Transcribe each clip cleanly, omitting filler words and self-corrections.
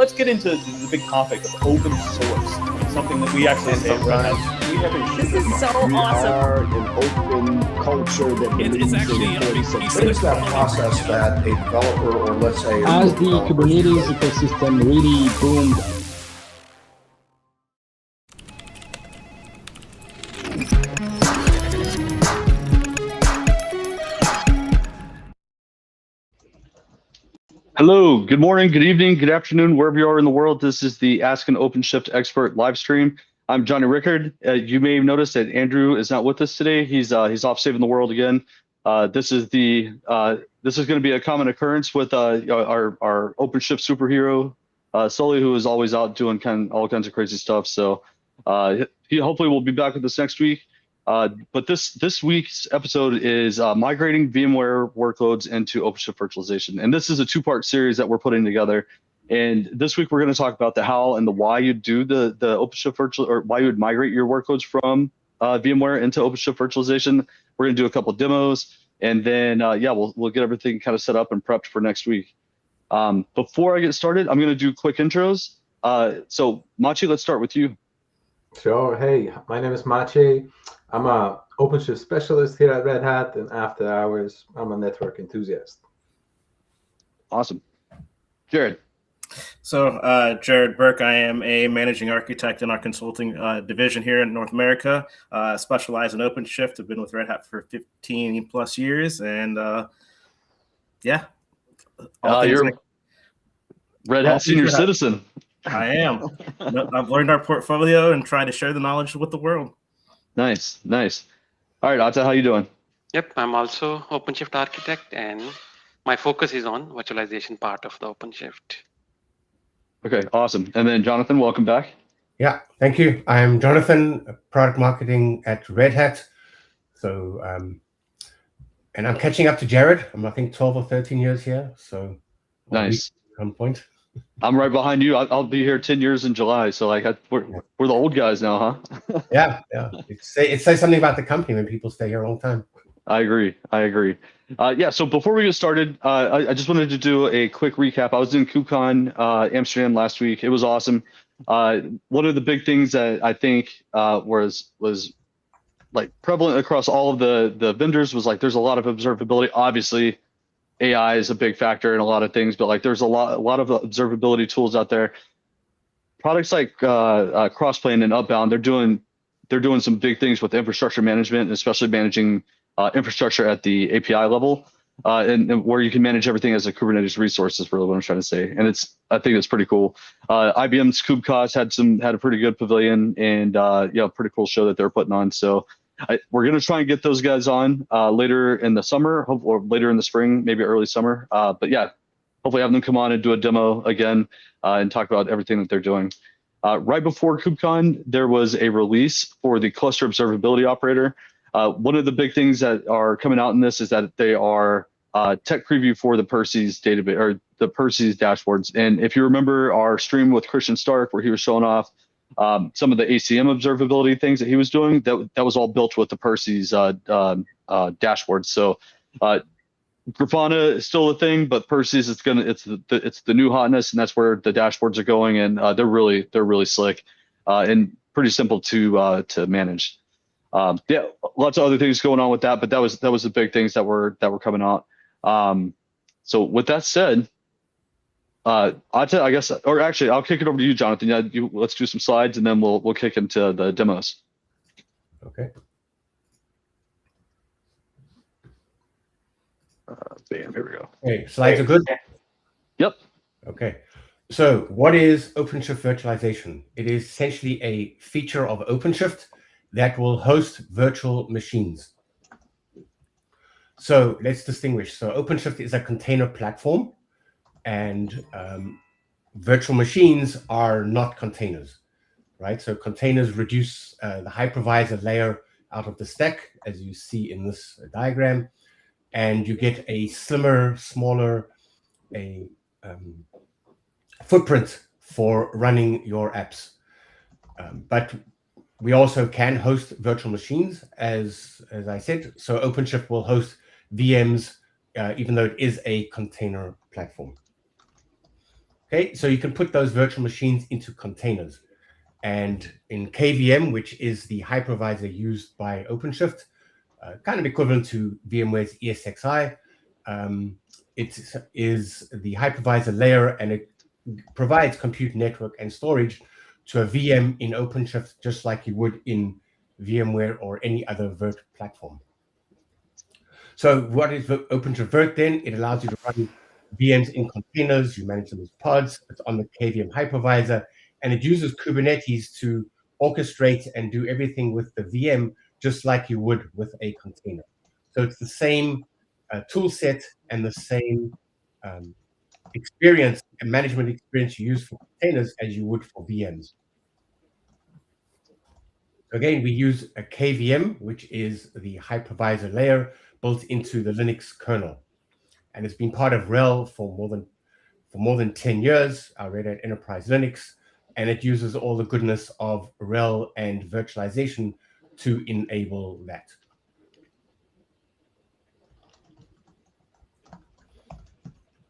let's get into the big topic of open source, something that we actually say at Red Hat. This is so awesome. We are an open culture that believes in What is that process that a developer, or let's say, as the Kubernetes ecosystem really boomed? Hello, good morning, good evening, good afternoon, wherever you are in the world. This is the Ask an OpenShift Expert live stream. I'm Jonny Rickard. You may have noticed that Andrew is not with us today. He's off saving the world again. This is going to be a common occurrence with our OpenShift superhero, Sully, who is always out doing all kinds of crazy stuff. So he hopefully will be back with us next week. But this week's episode is migrating VMware workloads into OpenShift Virtualization. And this is a two-part series that we're putting together. And this week we're going to talk about the how and the why you do the OpenShift Virtual, or why you would migrate your workloads from VMware into OpenShift Virtualization. We're going to do a couple of demos, and then we'll get everything kind of set up and prepped for next week. Before I get started, I'm going to do quick intros. So Machi, let's start with you. Sure. Hey, my name is Machi. I'm a OpenShift specialist here at Red Hat, and after hours, I'm a network enthusiast. Awesome. Jared. So, Jared Burke, I am a managing architect in our consulting division here in North America. Specialize in OpenShift. I've been with Red Hat for 15 plus years, and you're Red Hat senior citizen. I am. I've learned our portfolio and tried to share the knowledge with the world. Nice. All right, Atta, how you doing? Yep, I'm also OpenShift architect, and my focus is on virtualization part of the OpenShift. Okay, awesome. And then Jonathan, welcome back. Yeah, thank you. I'm Jonathan, product marketing at Red Hat. So, and I'm catching up to Jared. I'm, I think, 12 or 13 years here. So, nice. At some point. I'm right behind you. I'll be here 10 years in July. So we're the old guys now, huh? Yeah. It says something about the company when people stay here a long time. I agree. So before we get started, I just wanted to do a quick recap. I was in KubeCon Amsterdam last week. It was awesome. One of the big things that I think was like prevalent across all of the vendors was like there's a lot of observability. Obviously, AI is a big factor in a lot of things, but like there's a lot of observability tools out there. Products like Crossplane and Upbound, they're doing some big things with infrastructure management, and especially managing infrastructure at the API level, and where you can manage everything as a Kubernetes resource is really what I'm trying to say. And I think it's pretty cool. IBM's KubeCon had a pretty good pavilion, and pretty cool show that they're putting on. So we're going to try and get those guys on later in the summer, or later in the spring, maybe early summer. But yeah, hopefully have them come on and do a demo again and talk about everything that they're doing. Right before KubeCon, there was a release for the cluster observability operator. One of the big things that are coming out in this is that they are tech preview for the Percy's database, or the Percy's dashboards. And if you remember our stream with Christian Stark, where he was showing off some of the ACM observability things that he was doing, that was all built with the Percy's dashboards. So Grafana is still a thing, but Percy's it's the new hotness, and that's where the dashboards are going, and they're really slick and pretty simple to manage. Lots of other things going on with that, but that was the big things that were coming out. So with that said, I guess, or actually, I'll kick it over to you, Jonathan. Yeah, let's do some slides, and then we'll kick into the demos. Okay. Bam, here we go. Okay, slides are good. Yep. Okay. So what is OpenShift Virtualization? It is essentially a feature of OpenShift that will host virtual machines. So let's distinguish. So OpenShift is a container platform, and virtual machines are not containers, right? So containers reduce the hypervisor layer out of the stack, as you see in this diagram, and you get a slimmer, smaller footprint for running your apps. But we also can host virtual machines, as I said. So OpenShift will host VMs, even though it is a container platform. Okay, so you can put those virtual machines into containers. And in KVM, which is the hypervisor used by OpenShift, kind of equivalent to VMware's ESXi, it is the hypervisor layer, and it provides compute network and storage to a VM in OpenShift, just like you would in VMware or any other Virt platform. So what is OpenShift Virt then? It allows you to run VMs in containers, you manage them as pods, it's on the KVM hypervisor, and it uses Kubernetes to orchestrate and do everything with the VM, just like you would with a container. So it's the same tool set and the same experience and management experience you use for containers as you would for VMs. Again, we use a KVM, which is the hypervisor layer built into the Linux kernel. And it's been part of RHEL for more than 10 years, our Red Hat Enterprise Linux, and it uses all the goodness of RHEL and virtualization to enable that.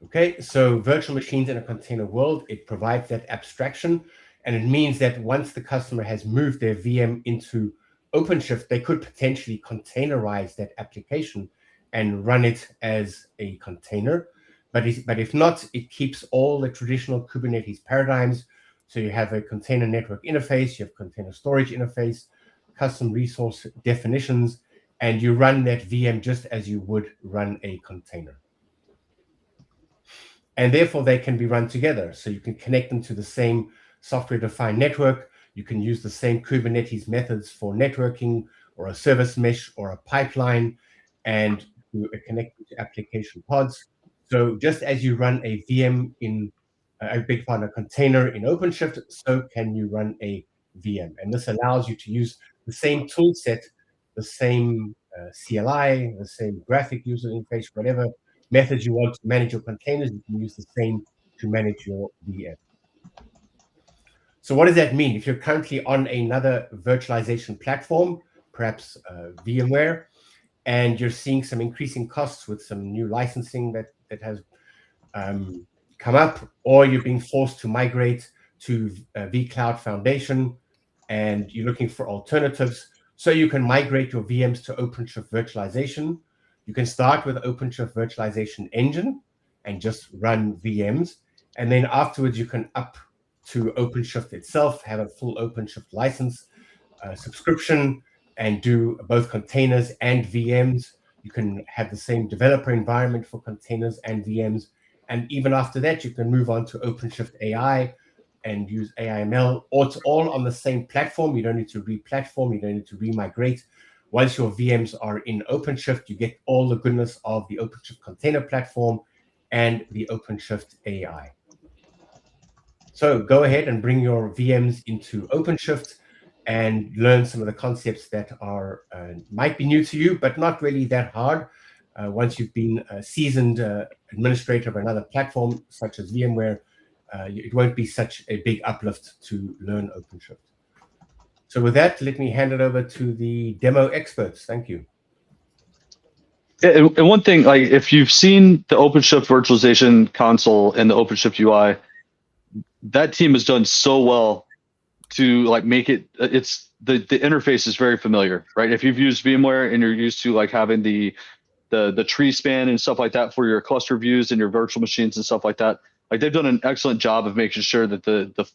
Okay, so virtual machines in a container world, it provides that abstraction, and it means that once the customer has moved their VM into OpenShift, they could potentially containerize that application and run it as a container. But if not, it keeps all the traditional Kubernetes paradigms. So you have a container network interface, you have container storage interface, custom resource definitions, and you run that VM just as you would run a container. And therefore, they can be run together. So you can connect them to the same software-defined network. You can use the same Kubernetes methods for networking or a service mesh or a pipeline, and connect to application pods. So just as you run a VM in a container in OpenShift, so can you run a VM. And this allows you to use the same tool set, the same CLI, the same graphic user interface, whatever methods you want to manage your containers, you can use the same to manage your VM. So what does that mean? If you're currently on another virtualization platform, perhaps VMware, and you're seeing some increasing costs with some new licensing that has come up, or you're being forced to migrate to vCloud Foundation, and you're looking for alternatives, so you can migrate your VMs to OpenShift Virtualization. You can start with OpenShift Virtualization Engine and just run VMs, and then afterwards you can up to OpenShift itself, have a full OpenShift license subscription, and do both containers and VMs. You can have the same developer environment for containers and VMs. And even after that, you can move on to OpenShift AI and use AIML, or it's all on the same platform. You don't need to re-platform, you don't need to re-migrate. Once your VMs are in OpenShift, you get all the goodness of the OpenShift container platform and the OpenShift AI. So go ahead and bring your VMs into OpenShift and learn some of the concepts that are might be new to you, but not really that hard. Once you've been a seasoned administrator of another platform, such as VMware, it won't be such a big uplift to learn OpenShift. So with that, let me hand it over to the demo experts. Thank you. Yeah, and one thing, like if you've seen the OpenShift virtualization console and the OpenShift UI, that team has done so well to like make it, it's the interface is very familiar, right? If you've used VMware and you're used to like having the tree span and stuff like that for your cluster views and your virtual machines and stuff like that, like they've done an excellent job of making sure that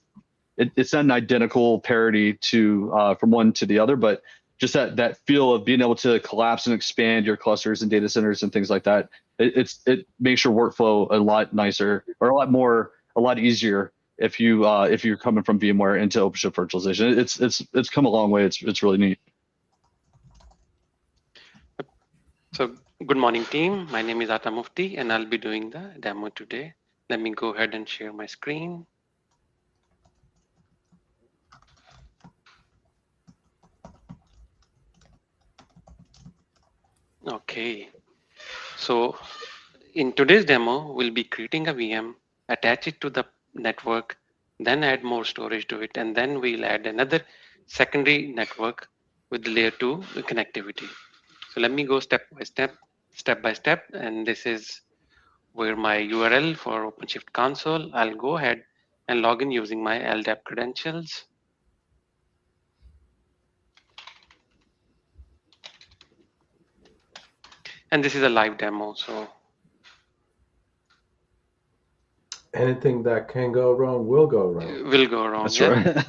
it's not an identical parity to from one to the other, but just that feel of being able to collapse and expand your clusters and data centers and things like that. It makes your workflow a lot nicer, or a lot easier if you're coming from VMware into OpenShift virtualization. It's come a long way. It's really neat. So good morning, team. My name is Ata Mufti, and I'll be doing the demo today. Let me go ahead and share my screen. Okay, so in today's demo, we'll be creating a VM, attach it to the network, then add more storage to it, and then we'll add another secondary network with the layer 2 connectivity. So let me go step by step, and this is where my URL for OpenShift console, I'll go ahead and log in using my LDAP credentials. And this is a live demo, so Anything that can go wrong will go wrong. will go wrong. That's Yeah. right.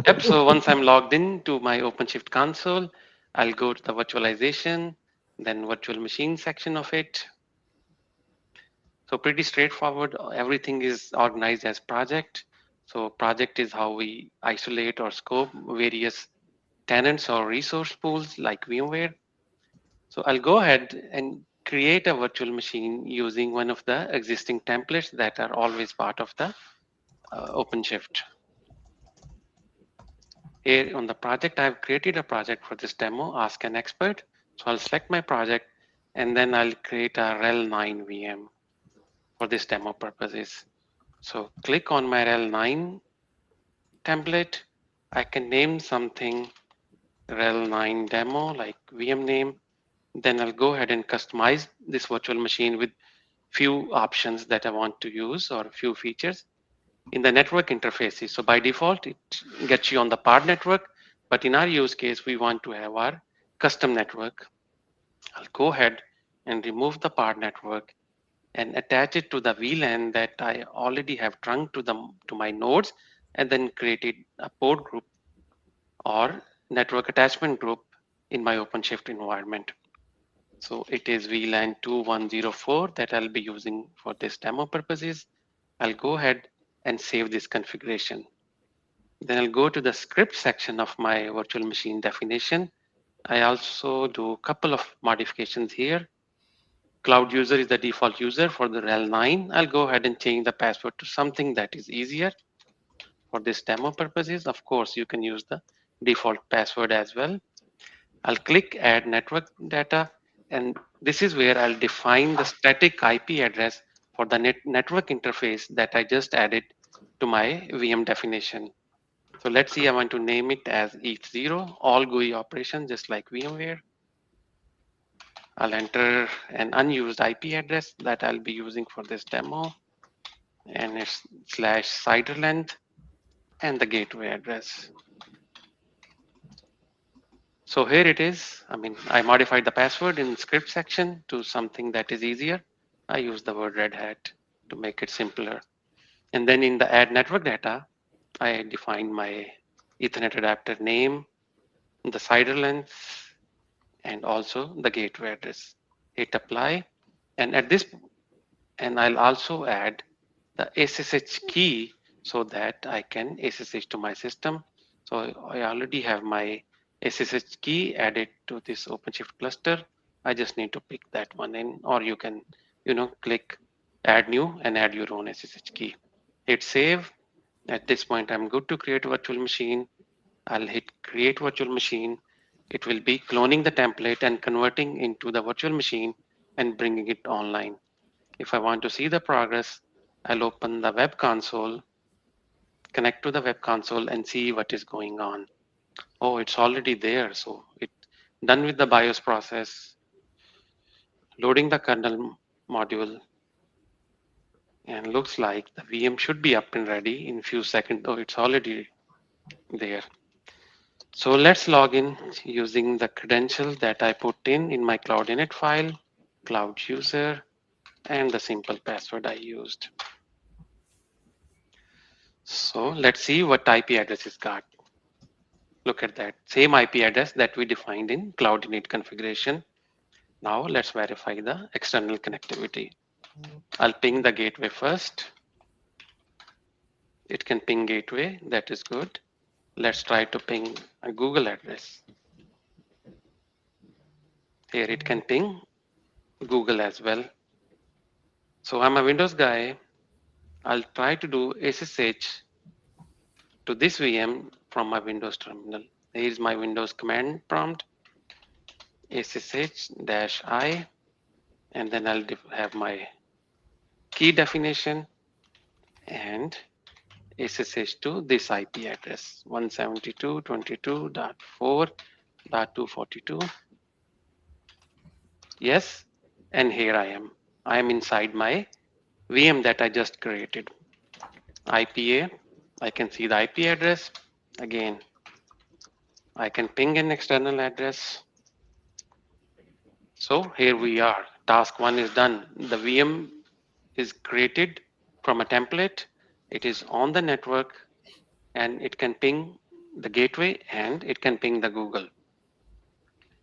Yep. So once I'm logged in to my OpenShift console, I'll go to the virtualization, then virtual machine section of it. So pretty straightforward. Everything is organized as project. So project is how we isolate or scope various tenants or resource pools like VMware. So I'll go ahead and create a virtual machine using one of the existing templates that are always part of the OpenShift. Here on the project, I've created a project for this demo, Ask an Expert. So I'll select my project and then I'll create a RHEL 9 VM for this demo purposes. So click on my RHEL 9 template. I can name something RHEL 9 demo like VM name. Then I'll go ahead and customize this virtual machine with few options that I want to use or a few features in the network interfaces. So by default, it gets you on the pod network, but in our use case, we want to have our custom network. I'll go ahead and remove the pod network and attach it to the VLAN that I already have trunked to my nodes, and then created a port group or network attachment group in my OpenShift environment. So it is VLAN 2104 that I'll be using for this demo purposes. I'll go ahead and save this configuration. Then I'll go to the script section of my virtual machine definition. I also do a couple of modifications here. Cloud user is the default user for the RHEL 9. I'll go ahead and change the password to something that is easier for this demo purposes. Of course, you can use the default password as well. I'll click add network data, and this is where I'll define the static IP address for the network interface that I just added to my VM definition. So let's see, I want to name it as ETH0, all GUI operations, just like VMware. I'll enter an unused IP address that I'll be using for this demo, and it's /CIDR length and the gateway address. So here it is. I modified the password in script section to something that is easier. I use the word Red Hat to make it simpler. And then in the add network data, I defined my Ethernet adapter name, the CIDR length, and also the gateway address. Hit apply. And I'll also add the SSH key so that I can SSH to my system. So I already have my SSH key added to this OpenShift cluster. I just need to pick that one in, or you can, click add new and add your own SSH key. Hit save. At this point, I'm good to create a virtual machine. I'll hit create virtual machine. It will be cloning the template and converting into the virtual machine and bringing it online. If I want to see the progress, I'll open the web console, connect to the web console and see what is going on. Oh, it's already there. So it's done with the BIOS process, loading the kernel module, and looks like the VM should be up and ready in a few seconds. Oh, it's already there. So let's log in using the credentials that I put in my Cloud-Init file, cloud user, and the simple password I used. So let's see what IP address is got. Look at that, same IP address that we defined in Cloud-Init configuration. Now let's verify the external connectivity. I'll ping the gateway first. It can ping gateway, that is good. Let's try to ping a Google address. Here it can ping Google as well. So I'm a Windows guy. I'll try to do SSH to this VM from my Windows terminal. Here's my Windows command prompt, SSH-I, and then I'll have my key definition and SSH to this IP address, 172.22.4.242. Yes, and here I am. I am inside my VM that I just created. IPA, I can see the IP address. Again, I can ping an external address. So here we are. Task 1 is done. The VM is created from a template. It is on the network and it can ping the gateway and it can ping the Google.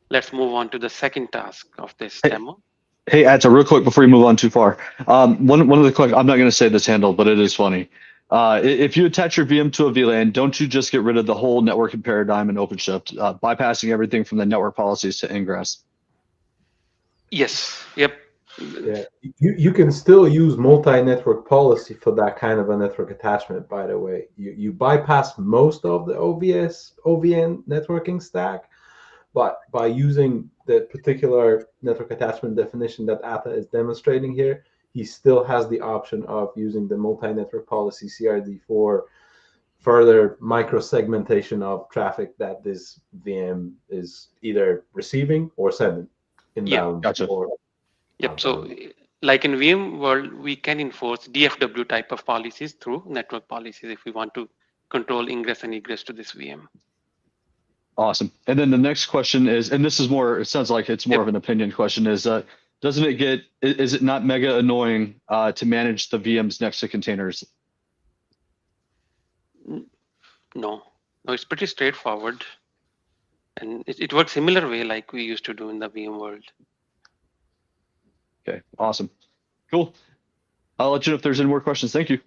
Let's move on to the second task of this demo. Hey, Atta, real quick before you move on too far. One of the questions, I'm not going to say this handle, but it is funny. If you attach your VM to a VLAN, don't you just get rid of the whole networking paradigm in OpenShift, bypassing everything from the network policies to ingress? Yes. Yep. Yeah, you can still use multi-network policy for that kind of a network attachment, by the way. You bypass most of the OVN networking stack, but by using the particular network attachment definition that Atta is demonstrating here, he still has the option of using the multi-network policy CRD for further micro-segmentation of traffic that this VM is either receiving or sending inbound. Gotcha. Or Yep. So like in VM world, we can enforce DFW type of policies through network policies if we want to control ingress and egress to this VM. Awesome. And then the next question is, and this is more, it sounds like it's more of an opinion question, is doesn't it get, is it not mega annoying to manage the VMs next to containers? No, it's pretty straightforward. And it works similar way like we used to do in the VM world. Okay, awesome. Cool. I'll let you know if there's any more questions. Thank you.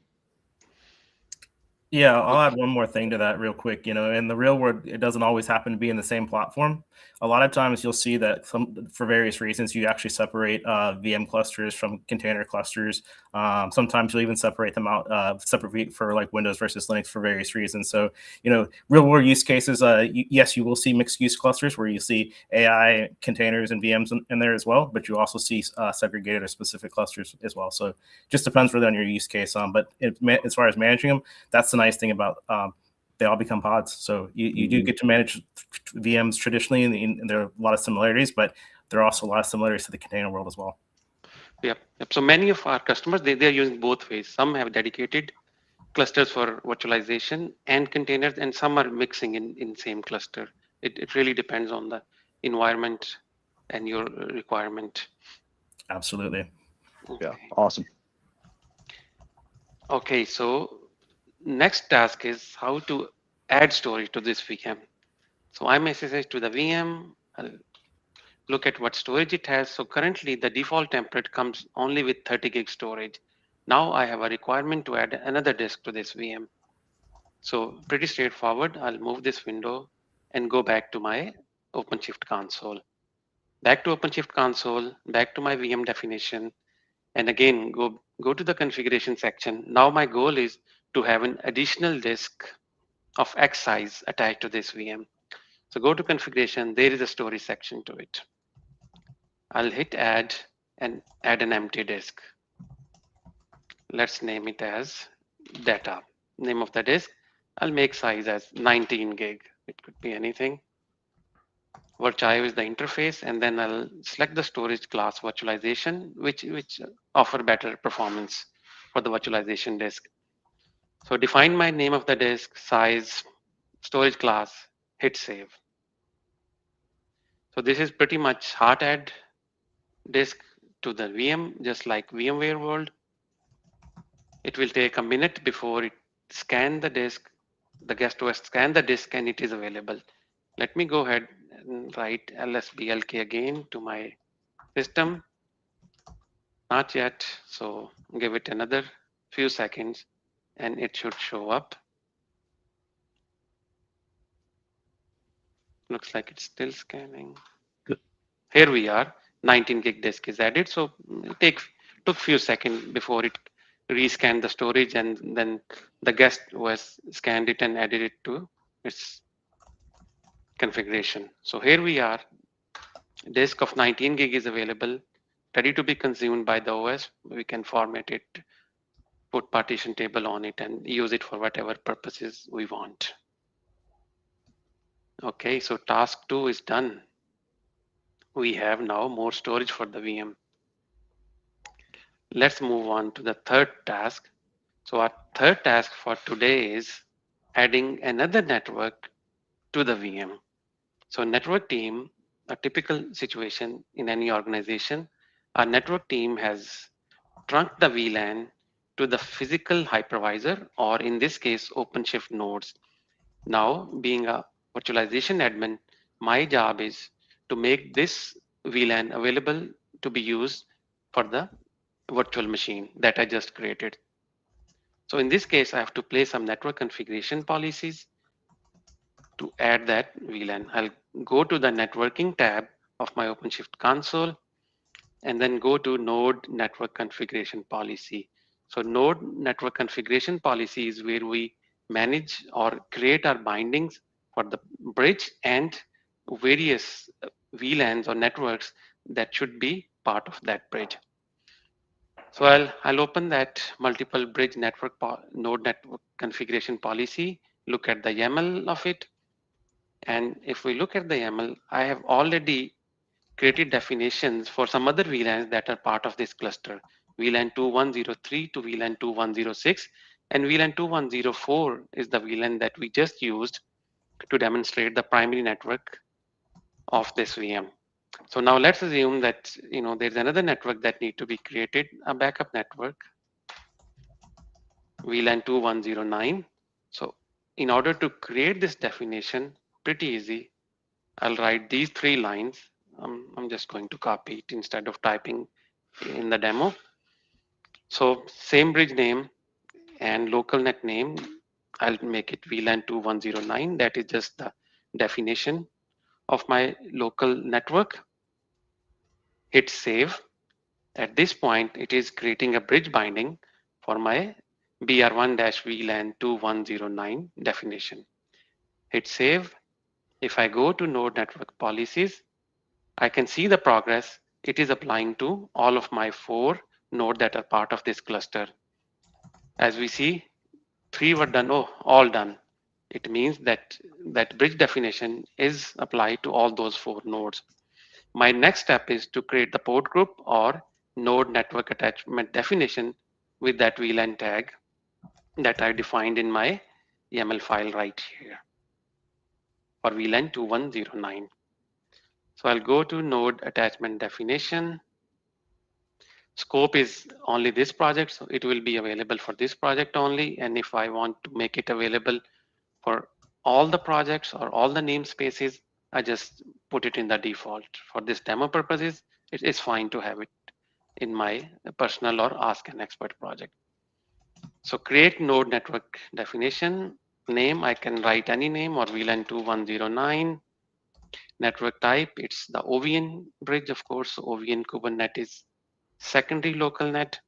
Yeah, I'll add one more thing to that real quick. You know, in the real world, it doesn't always happen to be in the same platform. A lot of times you'll see that for various reasons, you actually separate VM clusters from container clusters. Sometimes you'll even separate them out separate for like Windows versus Linux for various reasons. So, you know, real world use cases, yes, you will see mixed use clusters where you see AI containers and VMs in there as well, but you also see segregated or specific clusters as well. So just depends really on your use case. But as far as managing them, that's the nice thing about they all become pods. So you do get to manage VMs traditionally, and there are a lot of similarities, but there are also a lot of similarities to the container world as well. Yep. So many of our customers, they're using both ways. Some have dedicated clusters for virtualization and containers, and some are mixing in same cluster. It really depends on the environment and your requirement. Absolutely. Okay. Yeah, awesome. Okay, so next task is how to add storage to this VM. So I'm SSH to the VM. I'll look at what storage it has. So currently the default template comes only with 30 gig storage. Now I have a requirement to add another disk to this VM. So pretty straightforward. I'll move this window and go back to my OpenShift console. Back to OpenShift console, back to my VM definition, and again, go to the configuration section. Now my goal is to have an additional disk of X size attached to this VM. So go to configuration, there is a storage section to it. I'll hit add and add an empty disk. Let's name it as data. Name of the disk, I'll make size as 19 gig. It could be anything. Virtio is the interface, and then I'll select the storage class virtualization, which offer better performance for the virtualization disk. So define my name of the disk, size, storage class, hit save. So this is pretty much hot add disk to the VM, just like VMware world. It will take a minute before it scan the disk, the guest OS scan the disk, and it is available. Let me go ahead and write lsblk again to my system. Not yet, so give it another few seconds and it should show up. Looks like it's still scanning. Good. Here we are, 19 gig disk is added. So it took few seconds before it rescanned the storage, and then the guest was scanned it and added it to its configuration. So here we are, disk of 19 gig is available, ready to be consumed by the OS. We can format it, put partition table on it, and use it for whatever purposes we want. Okay, so task 2 is done. We have now more storage for the VM. let's move on to the third task. So our third task for today is adding another network to the VM. So network team, a typical situation in any organization, our network team has trunked the VLAN to the physical hypervisor, or in this case, OpenShift nodes. Now, being a virtualization admin, my job is to make this VLAN available to be used for the virtual machine that I just created. So in this case, I have to place some network configuration policies to add that VLAN. I'll go to the networking tab of my OpenShift console and then go to node network configuration policy. So node network configuration policy is where we manage or create our bindings for the bridge and various VLANs or networks that should be part of that bridge. So I'll open that multiple bridge network node network configuration policy, look at the YAML of it. And if we look at the YAML, I have already created definitions for some other VLANs that are part of this cluster, VLAN 2103 to VLAN 2106, and VLAN 2104 is the VLAN that we just used to demonstrate the primary network of this VM. So now let's assume that there's another network that need to be created, a backup network, VLAN 2109. So in order to create this definition, pretty easy, I'll write these 3 lines. I'm just going to copy it instead of typing in the demo. So same bridge name and local net name, I'll make it VLAN 2109. That is just the definition of my local network. Hit save. At this point, it is creating a bridge binding for my BR1-VLAN 2109 definition. Hit save. If I go to node network policies, I can see the progress it is applying to all of my 4 nodes that are part of this cluster. As we see, 3 were done, all done. It means that that bridge definition is applied to all those 4 nodes. My next step is to create the port group or node network attachment definition with that VLAN tag that I defined in my YAML file right here for VLAN 2109. So I'll go to node attachment definition. Scope is only this project, so it will be available for this project only. And if I want to make it available for all the projects or all the namespaces, I just put it in the default. For this demo purposes, it is fine to have it in my personal or Ask an Expert project. So create node network definition. Name, I can write any name or VLAN 2109. Network type, it's the OVN bridge, of course, OVN Kubernetes secondary local net.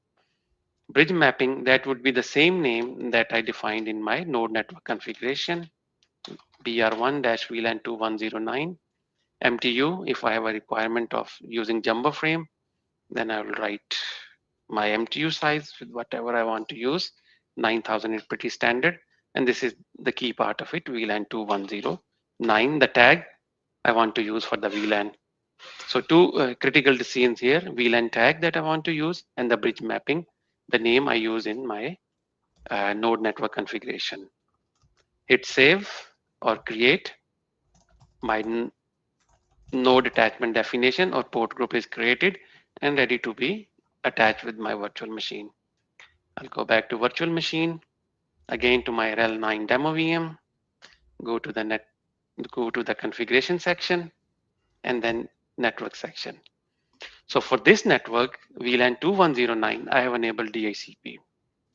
Bridge mapping, that would be the same name that I defined in my node network configuration, BR1-VLAN 2109. MTU, if I have a requirement of using jumbo frame, then I will write my MTU size with whatever I want to use. 9000 is pretty standard. And this is the key part of it, VLAN 2109, the tag I want to use for the VLAN. So 2 critical decisions here, VLAN tag that I want to use and the bridge mapping, the name I use in my node network configuration. Hit save or create. My node attachment definition or port group is created and ready to be attached with my virtual machine. I'll go back to virtual machine, again to my RHEL 9 demo VM, go to the configuration section and then network section. So for this network, VLAN 2109, I have enabled DHCP.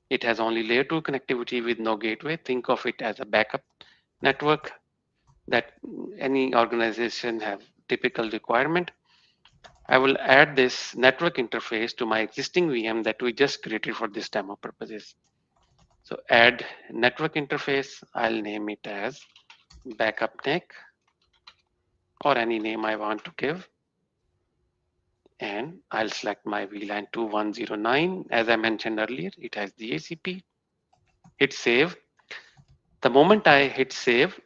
It has only layer 2 connectivity with no gateway. Think of it as a backup network that any organization have typical requirement. I will add this network interface to my existing VM that we just created for this demo purposes. So add network interface, I'll name it as backup NIC or any name I want to give. And I'll select my VLAN 2109. As I mentioned earlier, it has DHCP. Hit save. The moment I hit save,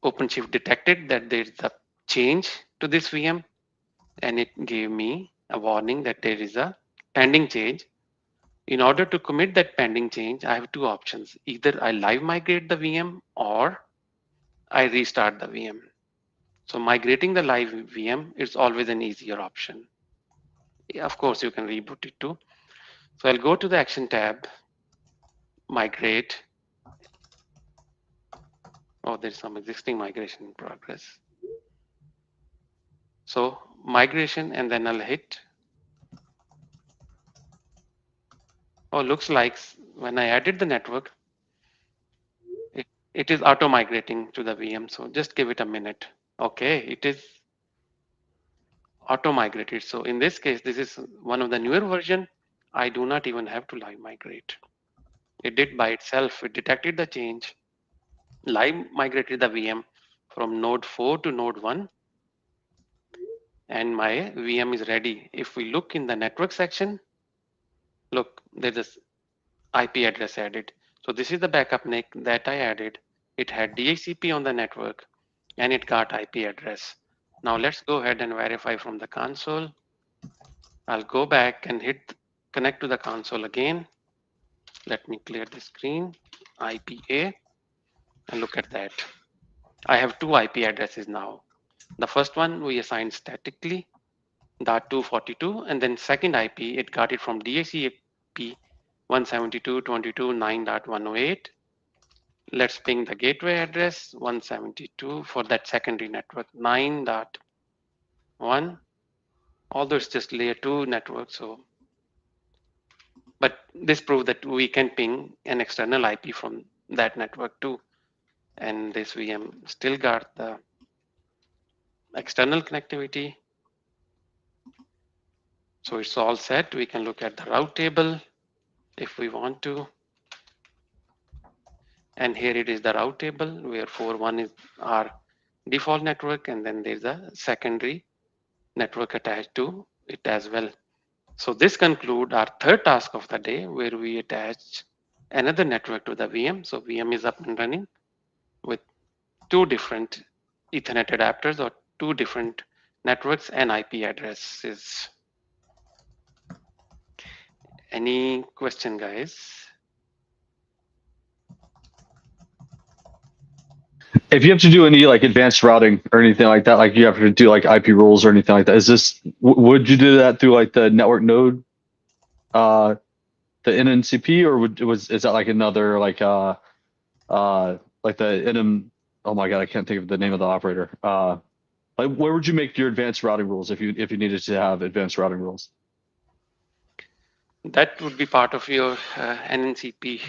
OpenShift detected that there is a change to this VM and it gave me a warning that there is a pending change. In order to commit that pending change, I have two options. Either I live migrate the VM or I restart the VM. So migrating the live VM is always an easier option. Yeah, of course, you can reboot it too. So I'll go to the Action tab, Migrate. Oh, there's some existing migration in progress. So migration, and then I'll hit. Oh, looks like when I added the network, it is auto migrating to the VM. So just give it a minute. Okay, it is auto migrated. So in this case, this is one of the newer version. I do not even have to live migrate. It did by itself. It detected the change, live migrated the VM from node 4 to node 1, and my VM is ready. If we look in the network section, look, there's this IP address added. So this is the backup NIC that I added. It had DHCP on the network and it got IP address. Now let's go ahead and verify from the console. I'll go back and hit connect to the console again. Let me clear the screen, IPA, and look at that. I have two IP addresses now. The first one we assigned statically, .242, and then second IP, it got it from DHCP 172.22.9.108. Let's ping the gateway address 172 for that secondary network 9.1. Although it's just layer 2 network, so but this proves that we can ping an external IP from that network too. And this VM still got the external connectivity. So it's all set. We can look at the route table if we want to. And here it is the route table where 4.1 is our default network, and then there's a secondary network attached to it as well. So this concludes our third task of the day, where we attach another network to the VM. So VM is up and running with two different Ethernet adapters or two different networks and IP addresses. Any question, guys? If you have to do any like advanced routing or anything like that, like you have to do like IP rules or anything like that, is this, would you do that through like the network node, the NNCP, or is that like another like the NM? Oh my God, I can't think of the name of the operator. Like where would you make your advanced routing rules if you needed to have advanced routing rules? That would be part of your NNCP.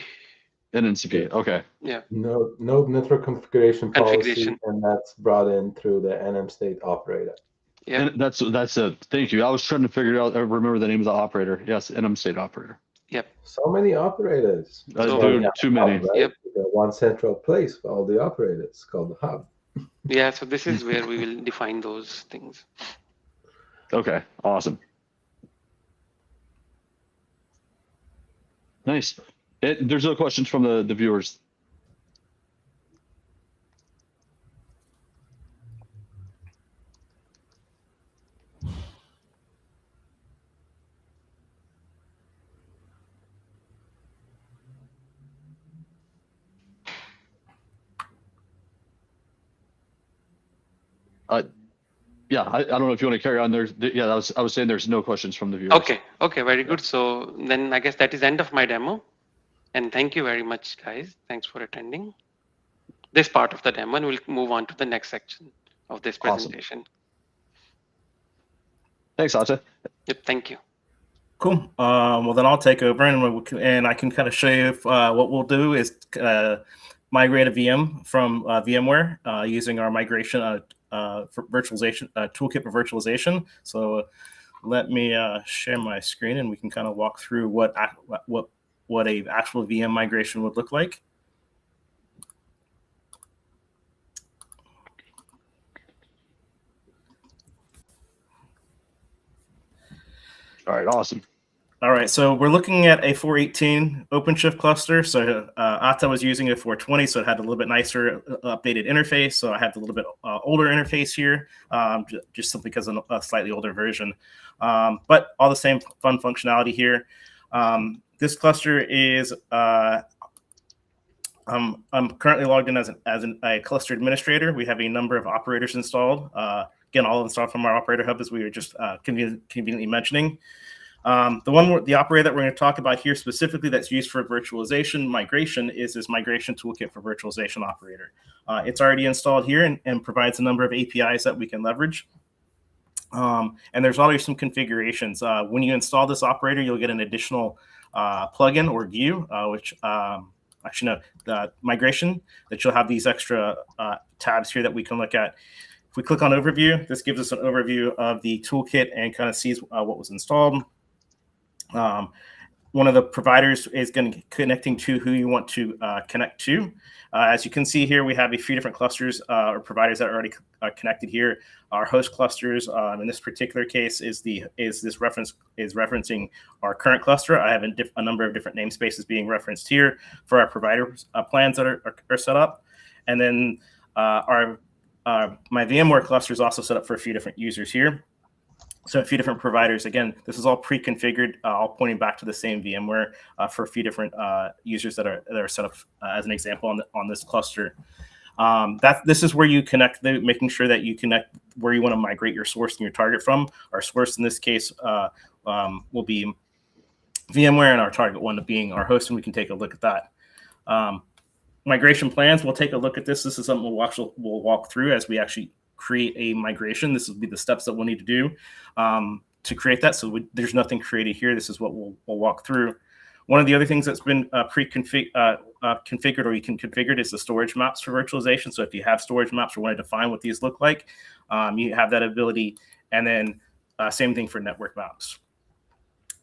NNCP, okay. Yeah. Node network configuration policy, and that's brought in through the NM state operator. Yeah, that's a thank you. I was trying to figure out. I remember the name of the operator. Yes, NM state operator. Yep. So many operators. Dude, too many. Hub, right? Yep. One central place for all the operators called the hub. Yeah. So this is where we will define those things. Okay. Awesome. Nice. There's no questions from the viewers. Yeah, I don't know if you want to carry on. Yeah, I was saying there's no questions from the viewers. Okay, very good. So then I guess that is end of my demo. And thank you very much, guys. Thanks for attending this part of the demo, and we'll move on to the next section of this presentation. Awesome. Thanks, Ata. Yep, thank you. Cool. Well, then I'll take over, and I can kind of show you what we'll do is migrate a VM from VMware using our migration for virtualization toolkit for virtualization. So let me share my screen, and we can kind of walk through what a actual VM migration would look like. All right, awesome. All right, so we're looking at a 418 OpenShift cluster. So Ata was using a 420, so it had a little bit nicer updated interface. So I have a little bit older interface here, just simply because of a slightly older version. But all the same fun functionality here. this cluster is I'm currently logged in as a cluster administrator. We have a number of operators installed. Again, all installed from our operator hub, as we were just conveniently mentioning. The operator that we're going to talk about here specifically that's used for virtualization migration is this migration toolkit for virtualization operator. It's already installed here and provides a number of APIs that we can leverage. And there's already some configurations. When you install this operator, you'll get an additional plugin or view, which actually no, the migration, that you'll have these extra tabs here that we can look at. If we click on overview, this gives us an overview of the toolkit and kind of sees what was installed. One of the providers is going to be connecting to who you want to connect to. As you can see here, we have a few different clusters or providers that are already connected here. Our host clusters, in this particular case, is referencing our current cluster. I have a number of different namespaces being referenced here for our provider plans that are set up, and then my VMware cluster is also set up for a few different users here. So a few different providers. Again, this is all pre-configured, all pointing back to the same VMware for a few different users that are set up as an example on this cluster. This is where you connect, making sure that you connect where you want to migrate your source and your target from. Our source in this case will be VMware, and our target one being our host, and we can take a look at that. Migration plans, we'll take a look at this. This is something we'll walk through as we actually create a migration. This will be the steps that we'll need to do to create that. So there's nothing created here. This is what we'll walk through. One of the other things that's been configured or you can configure is the storage maps for virtualization. So if you have storage maps or want to define what these look like, you have that ability. And then same thing for network maps.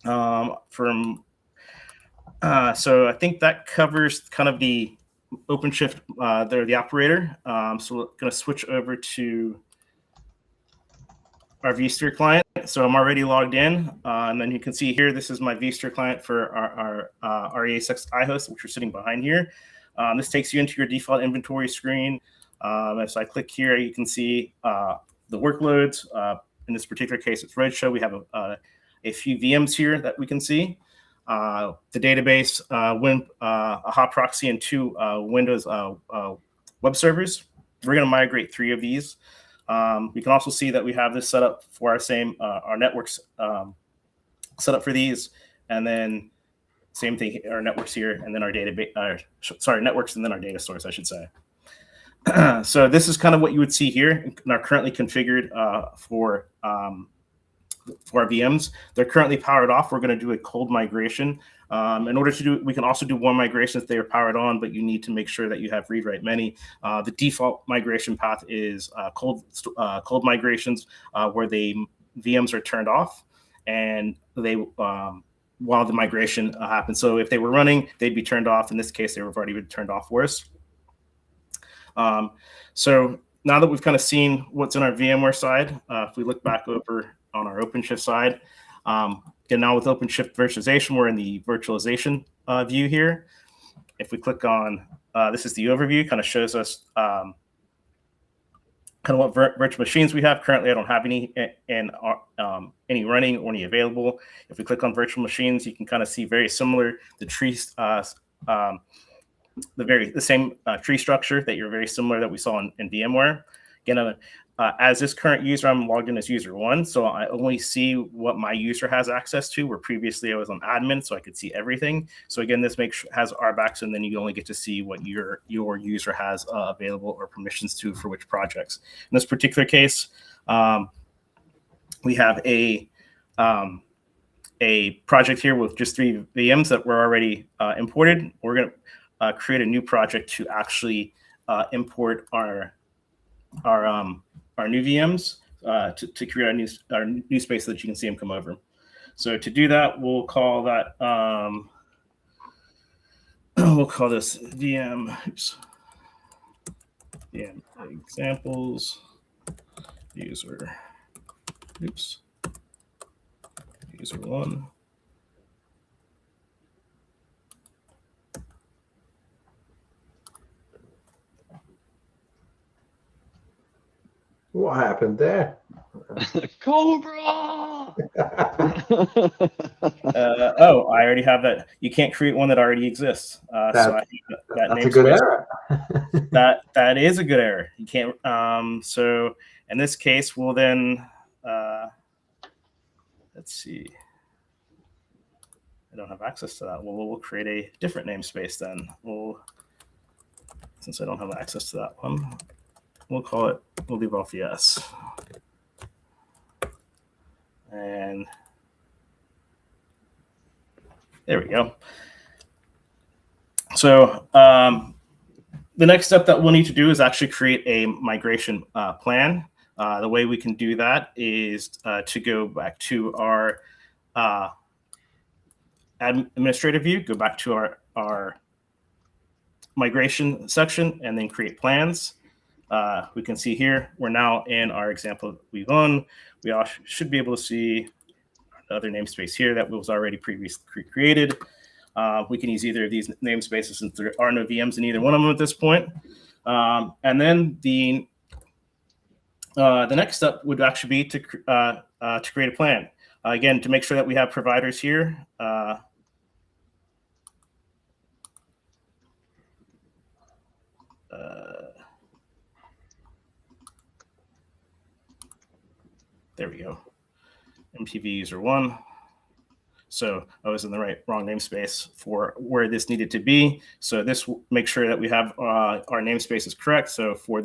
So I think that covers kind of the OpenShift, the operator. So we're going to switch over to our vSphere client. So I'm already logged in, and then you can see here, this is my vSphere client for our RHEL iHost, which are sitting behind here. This takes you into your default inventory screen. As I click here, you can see the workloads. In this particular case, it's RHEL. We have a few VMs here that we can see. The database, a hot proxy, and 2 Windows web servers. We're going to migrate 3 of these. We can also see that we have this set up for our networks set up for these, and then same thing, our networks here, and then our database. Networks, and then our data source, I should say. So this is kind of what you would see here, and are currently configured for our VMs. They're currently powered off. We're going to do a cold migration. In order to do, we can also do warm migrations if they are powered on, but you need to make sure that you have read write many. The default migration path is cold migrations, where the VMs are turned off, and they while the migration happens. So if they were running, they'd be turned off. In this case, they were already been turned off for us. So now that we've kind of seen what's in our VMware side, if we look back over on our OpenShift side, again, now with OpenShift Virtualization, we're in the virtualization view here. If we click on, this is the overview, kind of shows us kind of what virtual machines we have. Currently, I don't have any running or any available. If we click on virtual machines, you can kind of see very similar, the trees, the same tree structure that you're very similar that we saw in VMware. Again, as this current user, I'm logged in as user 1, so I only see what my user has access to, where previously I was on admin, so I could see everything. So again, this has RBACs, and then you only get to see what your user has available or permissions to for which projects. In this particular case, we have a project here with just 3 VMs that were already imported. We're going to create a new project to actually import our new VMs to create our new space so that you can see them come over. So to do that, we'll call that we'll call this VM examples user 1. What happened there? Cobra! Oh, I already have that. You can't create one that already exists. So I think that That's a good error. that is a good error. You can't. So in this case, we'll then let's see. I don't have access to that. Well, we'll create a different namespace then. Since I don't have access to that one, we'll leave off the S. And there we go. So the next step that we'll need to do is actually create a migration plan. The way we can do that is to go back to our administrative view, go back to our migration section, and then create plans. We can see here, we're now in our example we've run. We all should be able to see the other namespace here that was already previously created. We can use either of these namespaces since there are no VMs in either one of them at this point. And then the next step would actually be to create a plan. Again, to make sure that we have providers here. There we go. MTV user 1. So I was in the wrong namespace for where this needed to be. So this will make sure that we have our namespace is correct. So for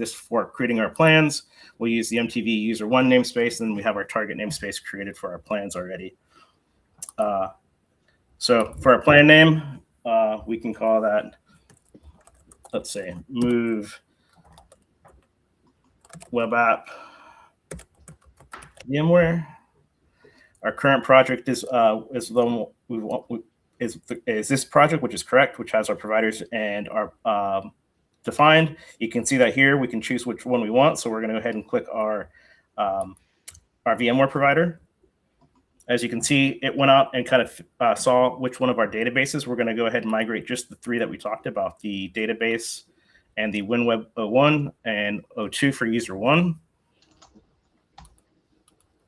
creating our plans, we'll use the MTV user 1 namespace, and we have our target namespace created for our plans already. So for our plan name, we can call that, let's say, move web app VMware. Our current project is the one we want, is this project, which is correct, which has our providers and our defined. You can see that here we can choose which one we want. So we're going to go ahead and click our VMware provider. As you can see, it went out and kind of saw which one of our databases. We're going to go ahead and migrate just the 3 that we talked about: the database and the WinWeb 01 and 02 for user 1.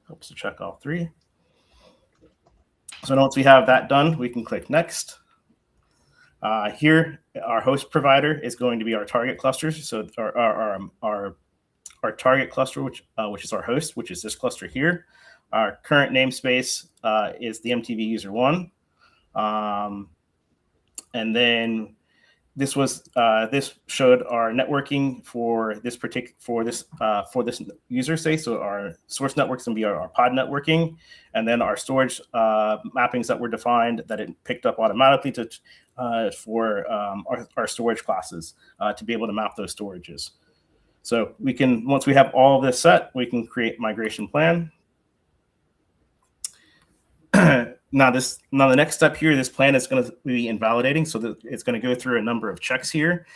Helps to check all 3. So once we have that done, we can click next. Here, our host provider is going to be our target clusters. So our target cluster, which is our host, which is this cluster here. Our current namespace is the MTV user 1, and then this showed our networking for this user space. So our source networks can be our pod networking, and then our storage mappings that were defined that it picked up automatically for our storage classes to be able to map those storages. So we can, once we have all of this set, we can create migration plan. Now the next step here, this plan is going to be invalidating, so that it's going to go through a number of checks here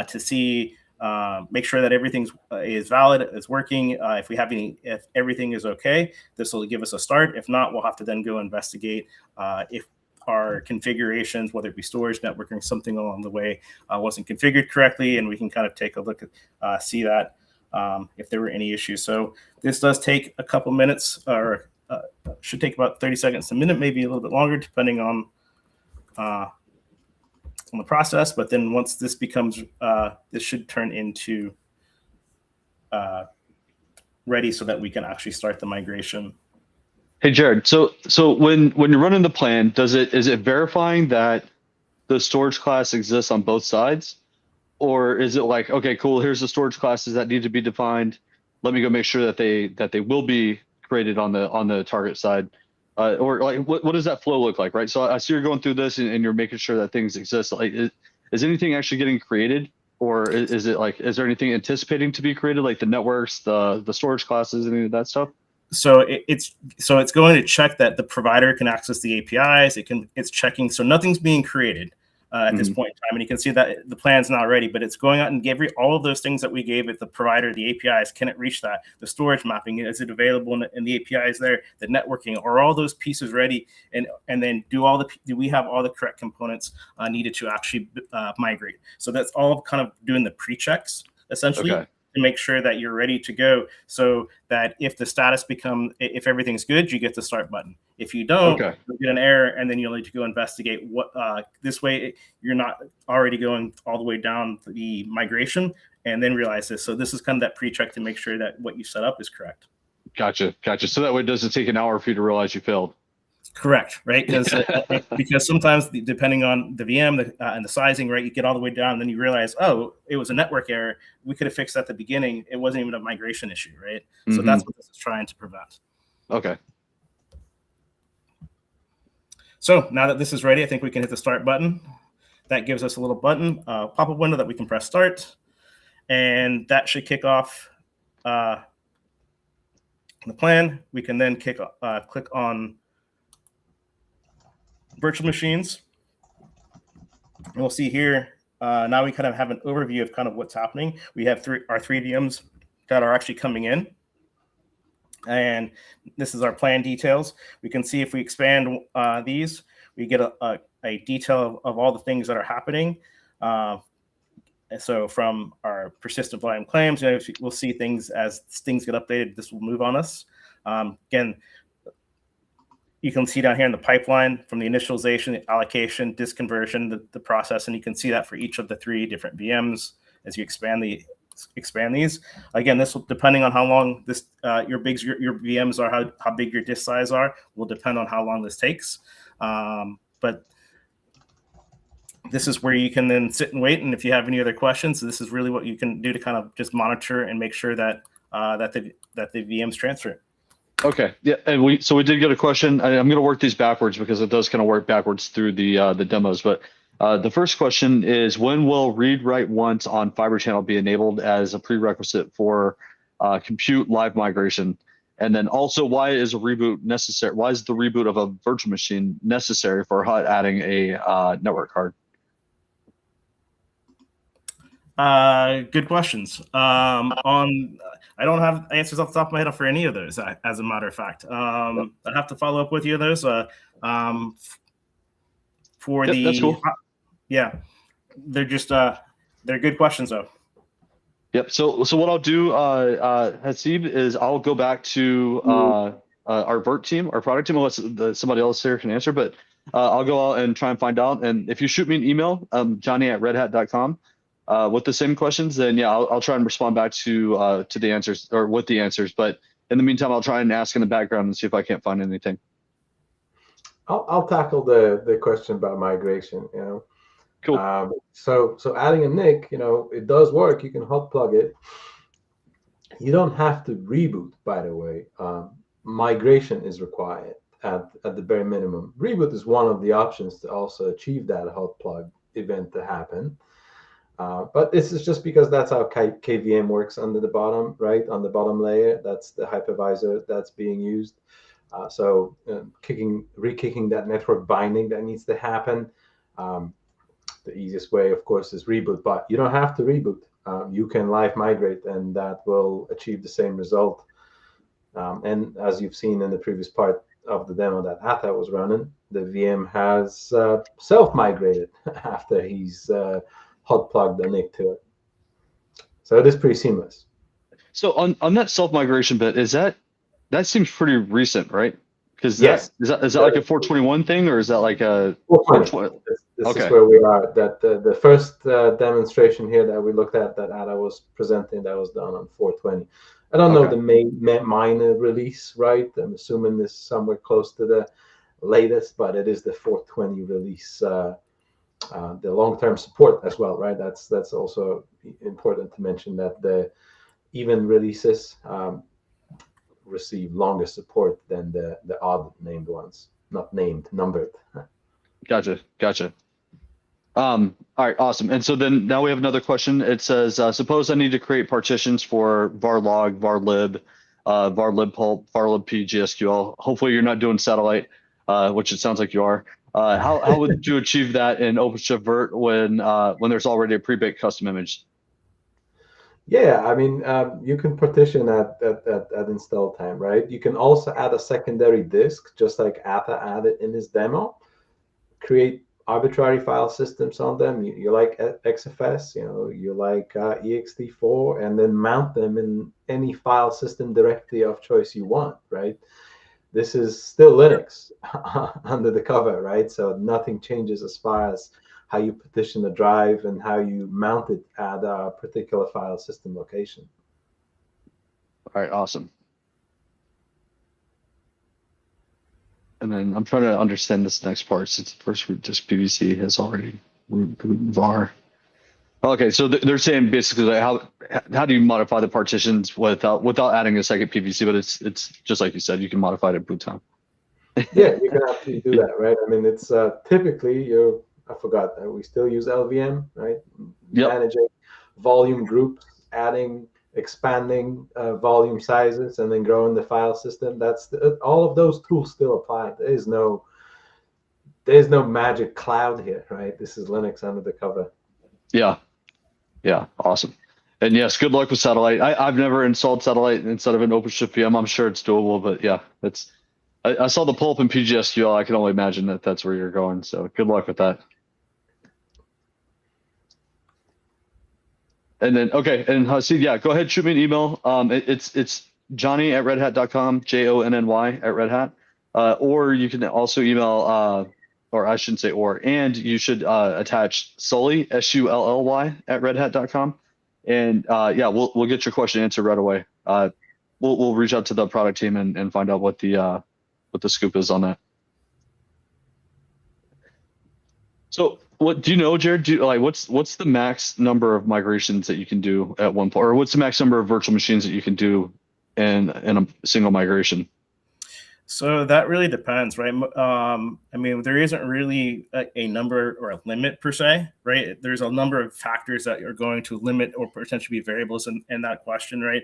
to see, make sure that everything is valid, is working. If everything is okay, this will give us a start. If not, we'll have to then go investigate if our configurations, whether it be storage, networking, something along the way wasn't configured correctly, and we can kind of take a look at see that if there were any issues. So this does take a couple minutes, or should take about 30 seconds to a minute, maybe a little bit longer, depending on the process. But then once this becomes, this should turn into ready so that we can actually start the migration. Hey, Jared. So when you're running the plan, is it verifying that the storage class exists on both sides, or is it like, okay, cool, here's the storage classes that need to be defined. Let me go make sure that they will be created on the target side, or like what does that flow look like, right? So I see you're going through this and you're making sure that things exist. Like, is anything actually getting created, or is it like, is there anything anticipating to be created, like the networks, the storage classes, any of that stuff? So it's going to check that the provider can access the APIs. It's checking, so nothing's being created at this point in time, and you can see that the plan's not ready, but it's going out and give all of those things that we gave it, the provider, the APIs, can it reach that? The storage mapping, is it available in the APIs there? The networking, are all those pieces ready? And then do we have all the correct components needed to actually migrate? So that's all kind of doing the pre-checks, essentially, to to make sure that you're ready to go, so that if the status if everything's good, you get the start button. If you don't, you'll get an error, and then you'll need to go investigate what. This way, you're not already going all the way down the migration, and then realize this. So this is kind of that pre-check to make sure that what you set up is correct. Gotcha. So that way it doesn't take an hour for you to realize you failed. Correct, right? Because sometimes, depending on the VM and the sizing, right, you get all the way down, and then you realize, oh, it was a network error. We could have fixed that at the beginning. It wasn't even a migration issue, right? So that's what this is trying to prevent. Okay. So now that this is ready, I think we can hit the start button. That gives us a little button, pop-up window that we can press start, and that should kick off the plan. We can then click on virtual machines. And we'll see here, now we kind of have an overview of kind of what's happening. We have our three VMs that are actually coming in. And this is our plan details. We can see if we expand these, we get a detail of all the things that are happening. So from our persistent volume claims, we'll see things as things get updated, this will move on us. Again, you can see down here in the pipeline from the initialization, the allocation, disk conversion, the process, and you can see that for each of the three different VMs as you expand these. Again, this will, depending on how long your VMs are, how big your disk size are, will depend on how long this takes. But this is where you can then sit and wait. And if you have any other questions, this is really what you can do to kind of just monitor and make sure that the VMs transfer. Okay. Yeah. And we did get a question. I'm going to work these backwards because it does kind of work backwards through the demos. But the first question is, when will read write once on Fiber Channel be enabled as a prerequisite for compute live migration? And then also, why is a reboot necessary? Why is the reboot of a virtual machine necessary for HUD adding a network card? Good questions. I don't have answers off the top of my head for any of those, as a matter of fact. I have to follow up with you on those. That's cool. Yeah, they're just they're good questions though. Yep. So what I'll do, Hasib, is I'll go back to our Vert team, our product team, unless somebody else here can answer. But I'll go out and try and find out. And if you shoot me an email, Jonny@redhat.com. With the same questions, then yeah, I'll try and respond back to the answers or with the answers. But in the meantime, I'll try and ask in the background and see if I can't find anything. I'll tackle the question about migration. Cool. So adding a NIC, it does work. You can hot plug it. You don't have to reboot, by the way. Migration is required at the bare minimum. Reboot is one of the options to also achieve that hot plug event to happen. But this is just because that's how KVM works under the bottom, right? On the bottom layer, that's the hypervisor that's being used. So re-kicking that network binding that needs to happen. The easiest way, of course, is reboot, but you don't have to reboot. You can live migrate, and that will achieve the same result. And as you've seen in the previous part of the demo that Atta was running, the VM has self-migrated after he's hot plugged the NIC to it. So it is pretty seamless. So on that self-migration bit, that seems pretty recent, right? Because yes, is that like a 421 thing, or is that like a 420? This is where we are. That the first demonstration here that we looked at that Ada was presenting, that was done on 420. I don't know the minor release, right? I'm assuming this is somewhere close to the latest, but it is the 420 release. The long-term support as well, right? That's also important to mention, that the even releases receive longer support than the odd named ones, not named, numbered. Gotcha. All right, awesome. And so then now we have another question. It says, suppose I need to create partitions for varlog, varlib, varlibpulp, varlibp, GSQL. Hopefully you're not doing satellite, which it sounds like you are. How would you achieve that in OpenShift Vert when there's already a pre-baked custom image? Yeah, I mean, you can partition at install time, right? You can also add a secondary disk, just like Atta added in his demo. Create arbitrary file systems on them. You like XFS, you like ext4, and then mount them in any file system directory of choice you want, right? This is still Linux under the cover, right? So nothing changes as far as how you partition the drive and how you mount it at a particular file system location. All right, awesome. And then I'm trying to understand this next part, since the first root disk PVC has already root boot var. Okay, so they're saying basically like how do you modify the partitions without adding a second PVC? But it's just like you said, you can modify it at boot time. Yeah, you can absolutely do that, right? I mean, it's typically I forgot that we still use LVM, right? Yep. Managing volume groups, expanding volume sizes, and then growing the file system. That's all of those tools still apply. There's no magic cloud here, right? This is Linux under the cover. Yeah, awesome. And yes, good luck with Satellite. I've never installed Satellite instead of an OpenShift VM. I'm sure it's doable, but yeah, I saw the pull-up in PGSQL. I can only imagine that that's where you're going. So good luck with that. And then, okay, and Hasid, yeah, go ahead, shoot me an email. It's Jonny@redhat.com, JONNY@redhat. Or you can also email, or I shouldn't say or, and you should attach Sully, SULLY, @redhat.com. And yeah, we'll get your question answered right away. We'll reach out to the product team and find out what the scoop is on that. So what do you know, Jared? What's the max number of migrations that you can do at one point, or what's the max number of virtual machines that you can do in a single migration? So that really depends, right? I mean, there isn't really a number or a limit per se, right? There's a number of factors that are going to limit or potentially be variables in that question, right?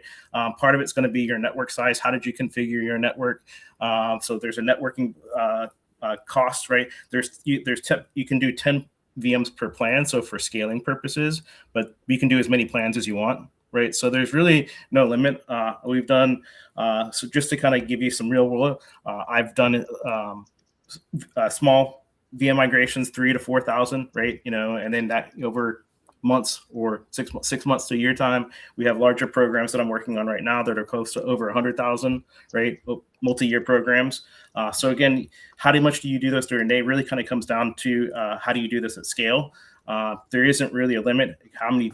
Part of it's going to be your network size. How did you configure your network? So there's a networking cost, right? You can do 10 VMs per plan, so for scaling purposes, but you can do as many plans as you want, right? So there's really no limit. We've done, so just to kind of give you some real world, I've done small VM migrations, 3,000 to 4,000, right? And then that over months or 6 months to a year time. We have larger programs that I'm working on right now that are close to over 100,000, right? Multi-year programs. So again, how much do you do this during a day? Really kind of comes down to how do you do this at scale? There isn't really a limit. How many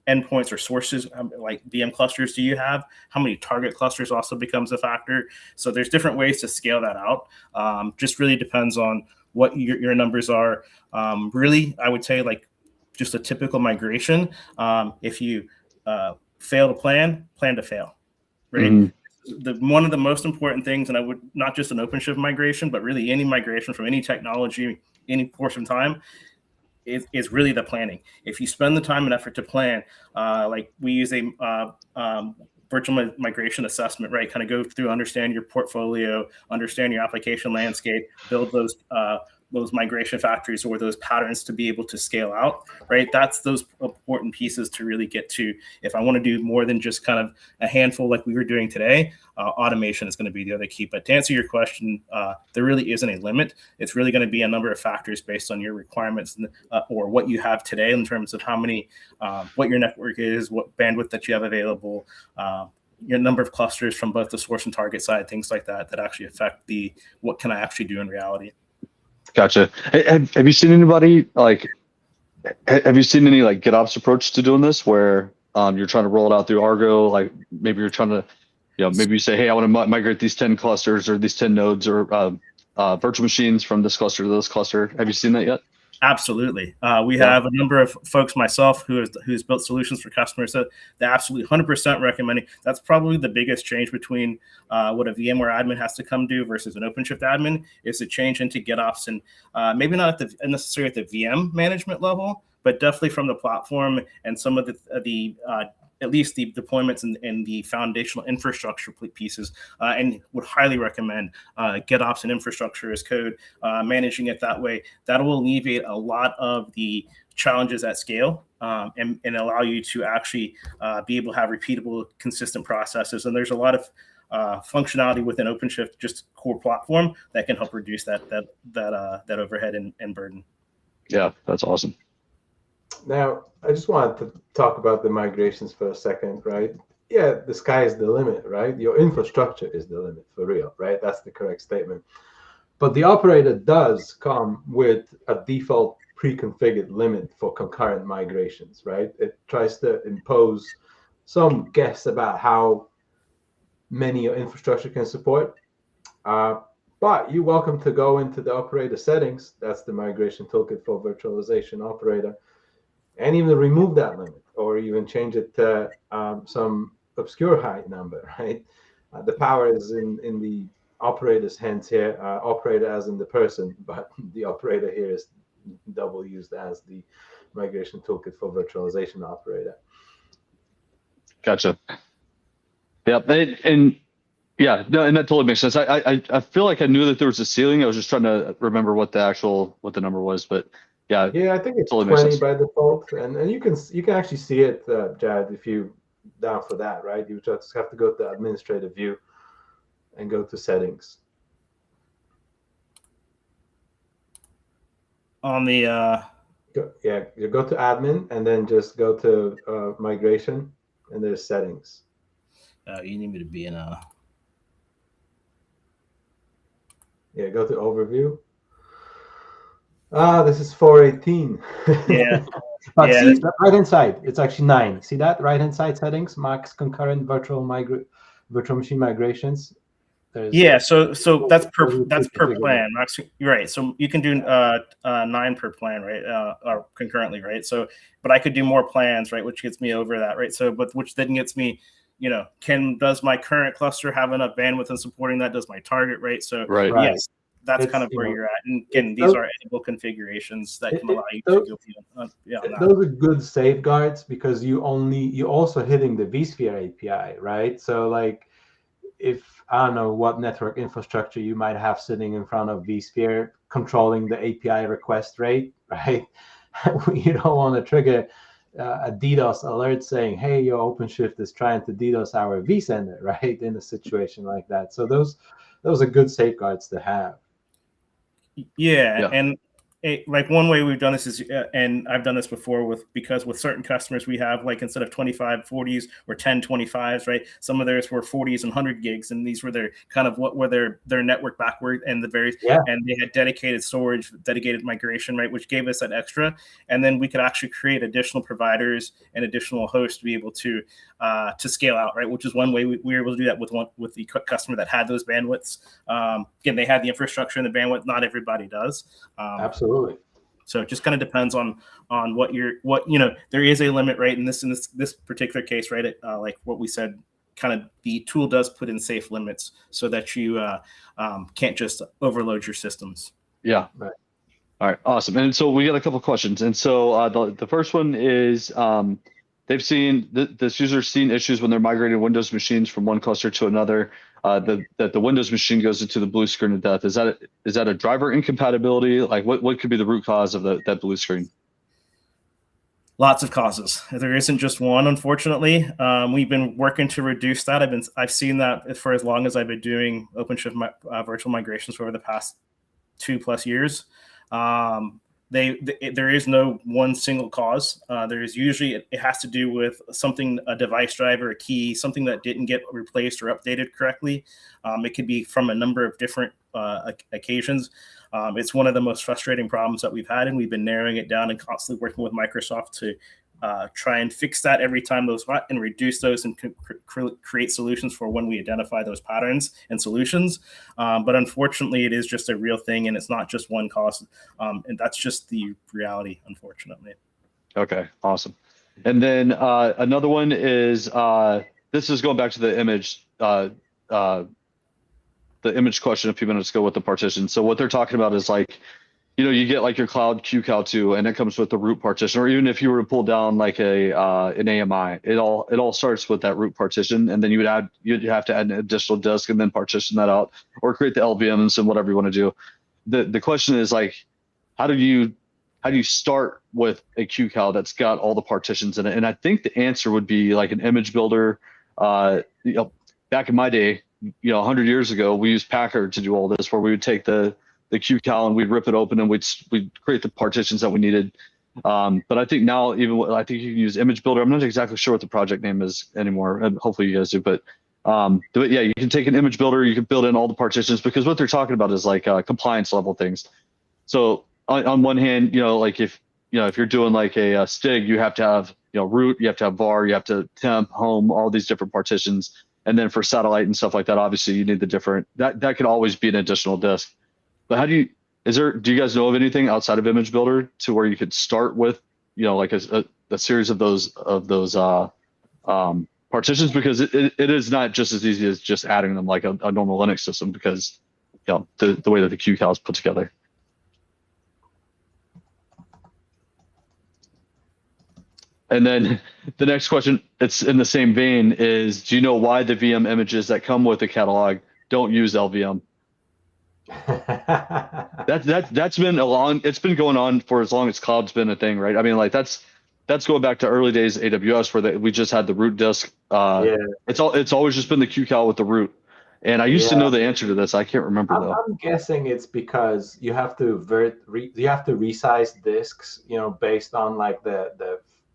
endpoints or sources, like VM clusters, do you have? How many target clusters also becomes a factor. So there's different ways to scale that out. Just really depends on what your numbers are. Really, I would say like just a typical migration. If you fail to plan to fail, right? Mm-hmm. One of the most important things, and I would not just an OpenShift migration, but really any migration from any technology, any portion of time, is really the planning. If you spend the time and effort to plan, like we use a virtual migration assessment, right? Kind of go through, understand your portfolio, understand your application landscape, build those migration factories or those patterns to be able to scale out, right? That's those important pieces to really get to. If I want to do more than just kind of a handful like we were doing today, automation is going to be the other key. But to answer your question, there really isn't a limit. It's really going to be a number of factors based on your requirements or what you have today in terms of how many, what your network is, what bandwidth that you have available, your number of clusters from both the source and target side, things like that, that actually affect what can I actually do in reality. Gotcha. Have you seen anybody have you seen any like GitOps approach to doing this where you're trying to roll it out through Argo? Like maybe you're trying to, maybe you say, hey, I want to migrate these 10 clusters or these 10 nodes or virtual machines from this cluster to this cluster. Have you seen that yet? Absolutely. We have a number of folks, myself, who's built solutions for customers that they absolutely 100% recommending. That's probably the biggest change between what a VMware admin has to come do versus an OpenShift admin is to change into GitOps, and maybe not necessarily at the VM management level, but definitely from the platform and some of the at least the deployments and the foundational infrastructure pieces, and would highly recommend GitOps and infrastructure as code, managing it that way. That will alleviate a lot of the challenges at scale and allow you to actually be able to have repeatable, consistent processes. And there's a lot of functionality within OpenShift, just core platform that can help reduce that overhead and burden. Yeah, that's awesome. Now, I just wanted to talk about the migrations for a second, right? Yeah, the sky is the limit, right? Your infrastructure is the limit for real, right? That's the correct statement. But the operator does come with a default pre-configured limit for concurrent migrations, right? It tries to impose some guess about how many your infrastructure can support. But you're welcome to go into the operator settings. That's the migration toolkit for virtualization operator, and even remove that limit, or even change it to some obscure height number, right? The power is in the operator's hands here, operator as in the person, but the operator here is double used as the migration toolkit for virtualization operator. Gotcha. Yeah, and yeah, no, and that totally makes sense. I feel like I knew that there was a ceiling. I was just trying to remember what the number was, but yeah. Yeah, I think it's totally 20 by default, and you can actually see it, Jad, if you down for that, right? You just have to go to administrative view and go to settings. On the you go to admin and then just go to migration, and there's settings. You need me to be in a. Yeah, go to overview. This is 418. Yeah. But yeah, see, right hand side, it's actually 9. See that right hand side settings, max concurrent virtual machine migrations. Yeah, so that's per plan. Max, you're right. So you can do 9 per plan, right? Or concurrently, right? So, but I could do more plans, right? Which gets me over that, right? So, but which then gets me, does my current cluster have enough bandwidth in supporting that? Does my target, right? So, yes, that's kind of where you're at. And again, these are editable configurations that can allow you to go beyond that. Those are good safeguards because you're also hitting the vSphere API, right? So like, if I don't know what network infrastructure you might have sitting in front of vSphere controlling the API request rate, right? You don't want to trigger a DDoS alert saying, hey, your OpenShift is trying to DDoS our vSender, right? In a situation like that. So those are good safeguards to have. Yeah. And like one way we've done this is, and I've done this before because with certain customers we have, like, instead of 25 40s or 10 25s, right? Some of theirs were 40s and 100 gigs, and these were their kind of what were their network backward and the various, and they had dedicated storage, dedicated migration, right? Which gave us that extra, and then we could actually create additional providers and additional hosts to be able to scale out, right? Which is one way we were able to do that with the customer that had those bandwidths. Again, they had the infrastructure and the bandwidth. Not everybody does. Absolutely. So it just kind of depends on what there is a limit, right? In this particular case, right? Like what we said, kind of the tool does put in safe limits so that you can't just overload your systems. Yeah. Right. All right. Awesome. And so we got a couple of questions. And so the first one is they've seen this user's seen issues when they're migrating Windows machines from one cluster to another. That the Windows machine goes into the blue screen of death. Is that a driver incompatibility? Like what could be the root cause of that blue screen? Lots of causes. There isn't just one, unfortunately. We've been working to reduce that. I've seen that for as long as I've been doing OpenShift virtual migrations for over the past 2+ years. There is no one single cause. There is usually, it has to do with something, a device driver, a key, something that didn't get replaced or updated correctly. It could be from a number of different occasions. It's one of the most frustrating problems that we've had, and we've been narrowing it down and constantly working with Microsoft to try and fix that every time those and reduce those and create solutions for when we identify those patterns and solutions. But unfortunately, it is just a real thing, and it's not just one cause. And that's just the reality, unfortunately. Okay, awesome. And then another one is this is going back to the image question a few minutes ago with the partition. So what they're talking about is like, you get like your cloud QCal2, and it comes with the root partition, or even if you were to pull down like an AMI, it all starts with that root partition, and then you'd have to add an additional disk and then partition that out, or create the LVMs and whatever you want to do. The question is like, how do you start with a QCal that's got all the partitions in it? And I think the answer would be like an image builder. Back in my day, 100 years ago, we used Packer to do all this, where we would take the QCal and we'd rip it open and we'd create the partitions that we needed. But I think now, I think you can use Image Builder. I'm not exactly sure what the project name is anymore, and hopefully you guys do. But yeah, you can take an Image Builder, you can build in all the partitions, because what they're talking about is like compliance level things. So on one hand, like if you're doing like a STIG, you have to have root, you have to have var, you have to temp, home, all these different partitions. And then for satellite and stuff like that, obviously you need the different, that could always be an additional disk. But do you guys know of anything outside of Image Builder to where you could start with, like a series of those partitions? Because it is not just as easy as just adding them like a normal Linux system, because the way that the QCal is put together. And then the next question, it's in the same vein, is do you know why the VM images that come with the catalog don't use LVM? That's been it's been going on for as long as cloud's been a thing, right? I mean, like that's going back to early days of AWS, where we just had the root disk. It's always just been the QCal with the root. And I used to know the answer to this. I can't remember though. I'm guessing it's because you have to resize disks, based on like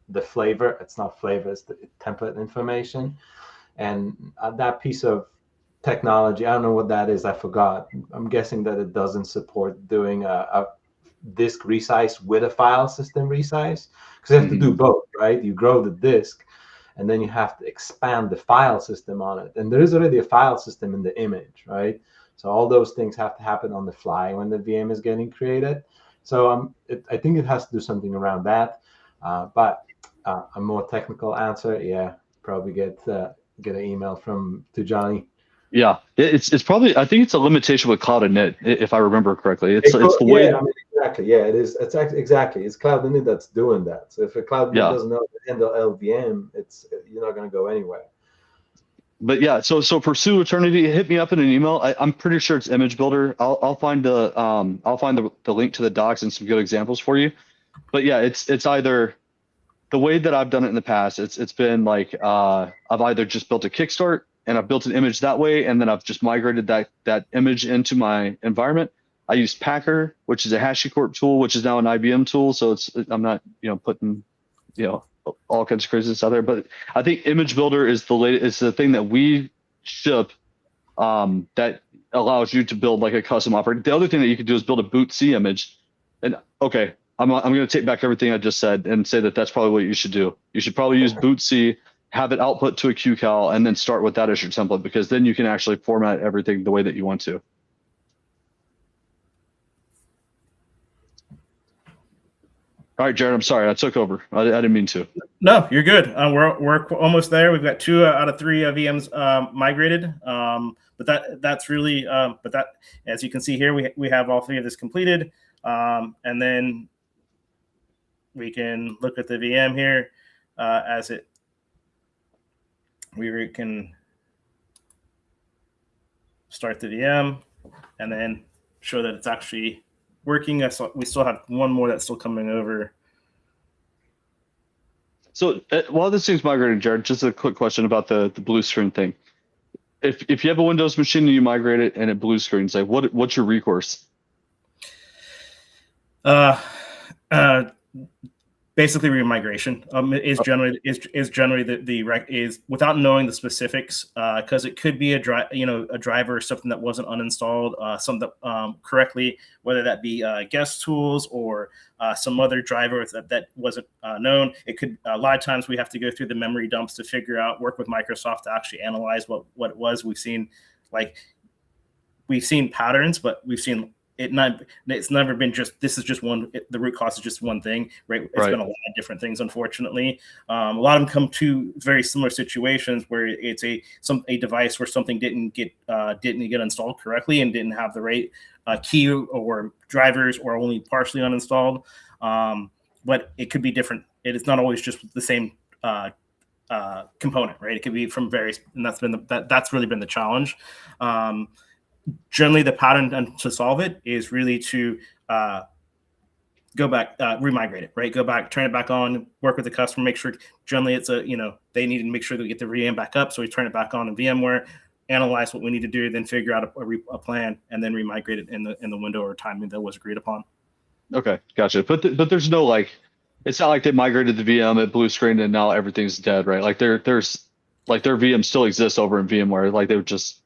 the flavor. It's not flavor, it's the template information. And that piece of technology, I don't know what that is, I forgot. I'm guessing that it doesn't support doing a disk resize with a file system resize, because you have to do both, right? You grow the disk and then you have to expand the file system on it. And there is already a file system in the image, right? So all those things have to happen on the fly when the VM is getting created. So I think it has to do something around that. But a more technical answer, probably get an email to Jonny. Yeah, it's probably, I think it's a limitation with Cloud-Init, if I remember correctly. It's the way. Exactly. Yeah, it is. It's exactly. It's Cloud-Init that's doing that. So if a Cloud-Init doesn't know how to handle LVM, you're not going to go anywhere. But yeah, so pursue eternity. Hit me up in an email. I'm pretty sure it's Image Builder. I'll find the link to the docs and some good examples for you. But yeah, it's either the way that I've done it in the past. It's been like I've either just built a kickstart and I've built an image that way, and then I've just migrated that image into my environment. I use Packer, which is a HashiCorp tool, which is now an IBM tool. So I'm not putting all kinds of craziness out there. But I think Image Builder is the thing that we ship that allows you to build like a custom operating. The other thing that you could do is build a BootC image. And okay, I'm going to take back everything I just said and say that that's probably what you should do. You should probably use BootC, have it output to a QCal, and then start with that as your template, because then you can actually format everything the way that you want to. All right, Jared, I'm sorry. I took over. I didn't mean to. No, you're good. We're almost there. We've got 2 out of 3 VMs migrated. But that's really, as you can see here, we have all 3 of this completed. And then we can look at the VM here we can start the VM and then show that it's actually working. We still have one more that's still coming over. So while this thing's migrating, Jared, just a quick question about the blue screen thing. If you have a Windows machine and you migrate it and it blue screens, like what's your recourse? Basically, remigration is generally the without knowing the specifics, because it could be a driver or something that wasn't uninstalled, something that correctly, whether that be guest tools or some other driver that wasn't known. It could a lot of times we have to go through the memory dumps to work with Microsoft to actually analyze what it was. We've seen patterns, but we've seen it's never been just this is just one. The root cause is just one thing, right? It's been a lot of different things, unfortunately. A lot of them come to very similar situations where it's a device where something didn't get installed correctly and didn't have the right key or drivers, or only partially uninstalled. But it could be different. It is not always just the same component, right? It could be from various, and that's really been the challenge. Generally, the pattern to solve it is really to go back, remigrate it, right? Go back, turn it back on, work with the customer, make sure. Generally, it's they need to make sure that we get the VM back up, so we turn it back on in VMware, analyze what we need to do, then figure out a plan, and then remigrate it in the window or timing that was agreed upon. Okay, gotcha. But there's no like, it's not like they migrated the VM at blue screen and now everything's dead, right? Like there's like their VM still exists over in VMware. Like they would just.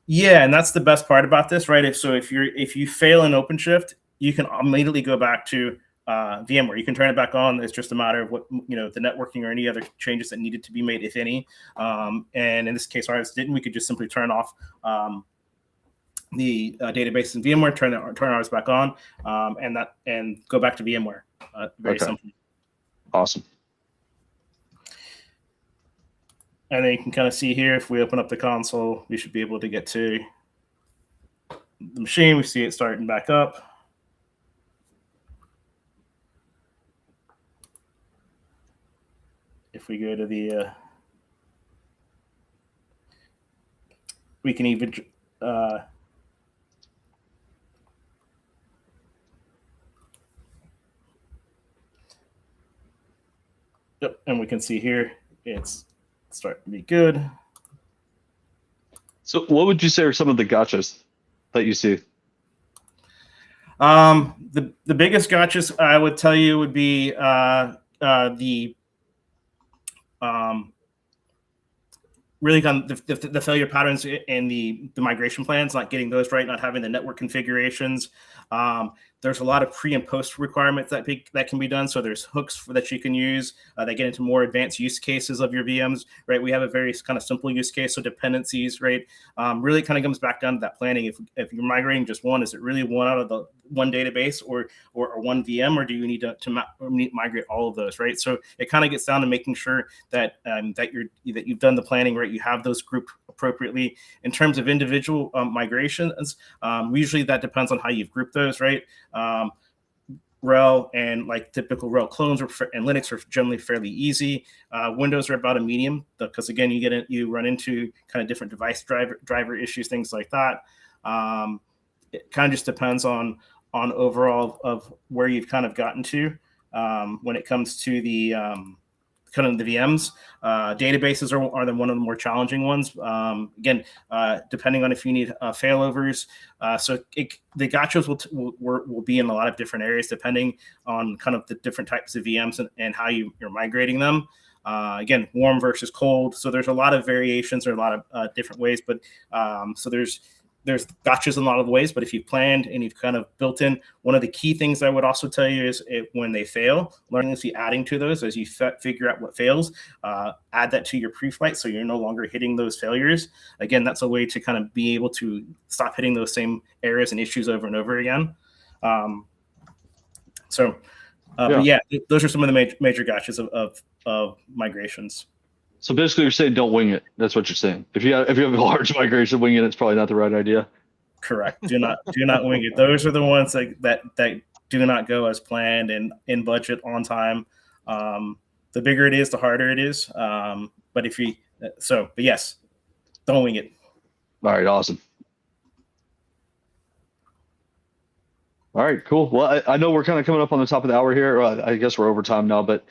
Yeah, and that's the best part about this, right? If you fail in OpenShift, you can immediately go back to VMware. You can turn it back on. It's just a matter of what, the networking or any other changes that needed to be made, if any. And in this case, ours didn't. We could just simply turn off the database in VMware, turn ours back on, and go back to VMware. Very simple. Awesome. And then you can kind of see here, if we open up the console, we should be able to get to the machine. We see it starting back up. If we go to the, we can even, yep, and we can see here, it's starting to be good. So what would you say are some of the gotchas that you see? The biggest gotchas I would tell you would be really kind of the failure patterns in the migration plans, not getting those right, not having the network configurations. There's a lot of pre and post requirements that can be done. So there's hooks that you can use that get into more advanced use cases of your VMs, right? We have a very kind of simple use case, so dependencies, right? Really kind of comes back down to that planning. If you're migrating just one, is it really one out of the one database or one VM, or do you need to migrate all of those, right? So it kind of gets down to making sure that that you've done the planning right, you have those grouped appropriately. In terms of individual migrations, usually that depends on how you've grouped those, right? RHEL and like typical RHEL clones and Linux are generally fairly easy. Windows are about a medium because again, you run into kind of different device driver issues, things like that. It kind of just depends on overall of where you've kind of gotten to when it comes to the kind of the VMs. Databases are one of the more challenging ones. Again, depending on if you need failovers. So the gotchas will be in a lot of different areas depending on kind of the different types of VMs and how you're migrating them. Again, warm versus cold. So there's a lot of variations or a lot of different ways, but so there's gotchas in a lot of ways, but if you've planned and you've kind of built in, one of the key things I would also tell you is when they fail, learning to see adding to those as you figure out what fails, add that to your pre-flight so you're no longer hitting those failures. Again, that's a way to kind of be able to stop hitting those same errors and issues over and over again. But yeah, those are some of the major gotchas of migrations. So basically, you're saying don't wing it. That's what you're saying. If you have a large migration, winging it's probably not the right idea. Correct. Do not wing it. Those are the ones that do not go as planned and in budget on time. The bigger it is, the harder it is. But yes, don't wing it. All right, awesome. All right, cool. Well, I know we're kind of coming up on the top of the hour here. I guess we're over time now, but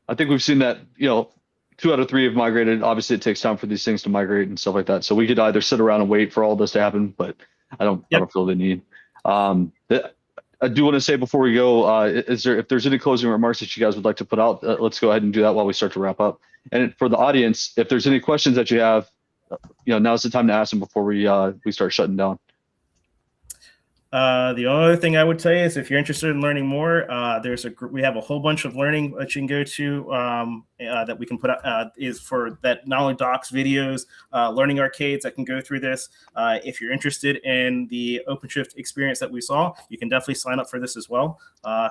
I think we've seen that, 2 out of 3 have migrated. Obviously, it takes time for these things to migrate and stuff like that. So we could either sit around and wait for all this to happen, but I don't feel the need. I do want to say before we go, if there's any closing remarks that you guys would like to put out, let's go ahead and do that while we start to wrap up. And for the audience, if there's any questions that you have, now's the time to ask them before we start shutting down. The only other thing I would tell you is if you're interested in learning more, we have a whole bunch of learning that you can go to that we can put out is for that not only docs, videos, learning arcades that can go through this. If you're interested in the OpenShift experience that we saw, you can definitely sign up for this as well.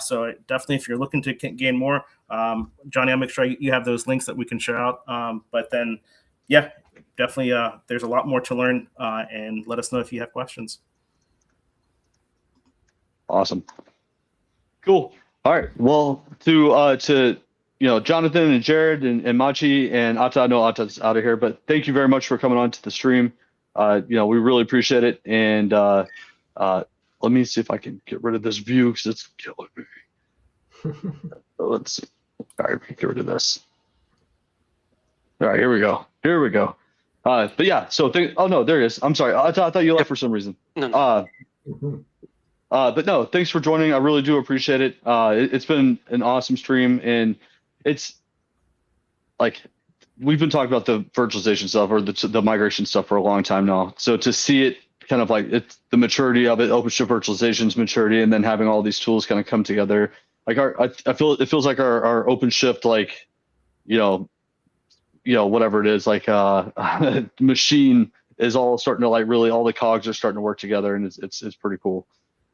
So definitely, if you're looking to gain more, Jonny, I'll make sure you have those links that we can share out. But then, yeah, definitely, there's a lot more to learn, and let us know if you have questions. Awesome. Cool. All right. Well, to Jonathan and Jared and Machi and Atta, I know Atta's out of here, but thank you very much for coming on to the stream. We really appreciate it. And let me see if I can get rid of this view because it's killing me. Let's see. All right, get rid of this. All right, here we go. But yeah, so oh no, there he is. I'm sorry. I thought you left for some reason. No. But no, thanks for joining. I really do appreciate it. It's been an awesome stream, and it's like we've been talking about the virtualization stuff or the migration stuff for a long time now. So to see it kind of like it's the maturity of it, OpenShift Virtualization's maturity, and then having all these tools kind of come together. Like I feel it feels like our OpenShift, like, whatever it is, like machine is all starting to, like, really all the cogs are starting to work together, and it's pretty cool.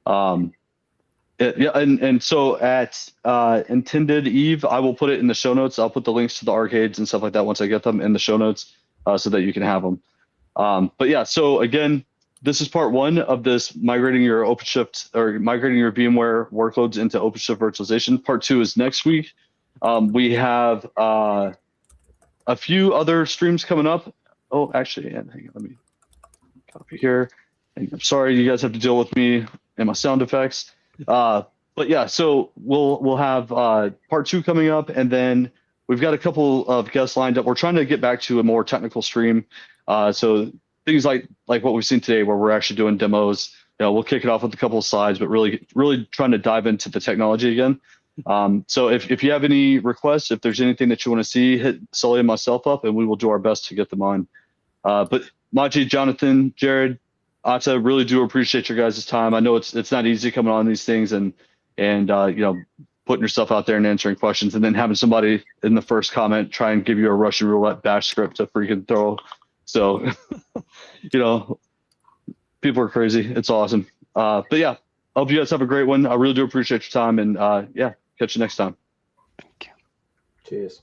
And so at Intended Eve, I will put it in the show notes. I'll put the links to the arcades and stuff like that once I get them in the show notes, so that you can have them. But yeah, so again, this is part one of this migrating your OpenShift or migrating your VMware workloads into OpenShift Virtualization. Part two is next week. We have a few other streams coming up. Oh, actually, hang on, let me copy here. And I'm sorry you guys have to deal with me and my sound effects. But yeah, so we'll have part two coming up, and then we've got a couple of guests lined up. We're trying to get back to a more technical stream. So things like what we've seen today, where we're actually doing demos. We'll kick it off with a couple of slides, but really trying to dive into the technology again. So if you have any requests, if there's anything that you want to see, hit Sully and myself up, and we will do our best to get them on. But Maji, Jonathan, Jared, Atta, really do appreciate your guys' time. I know it's not easy coming on these things and putting yourself out there and answering questions, and then having somebody in the first comment try and give you a Russian roulette bash script to freaking throw. So, people are crazy. It's awesome. But yeah, I hope you guys have a great one. I really do appreciate your time, and yeah, catch you next time. Thank you. Cheers.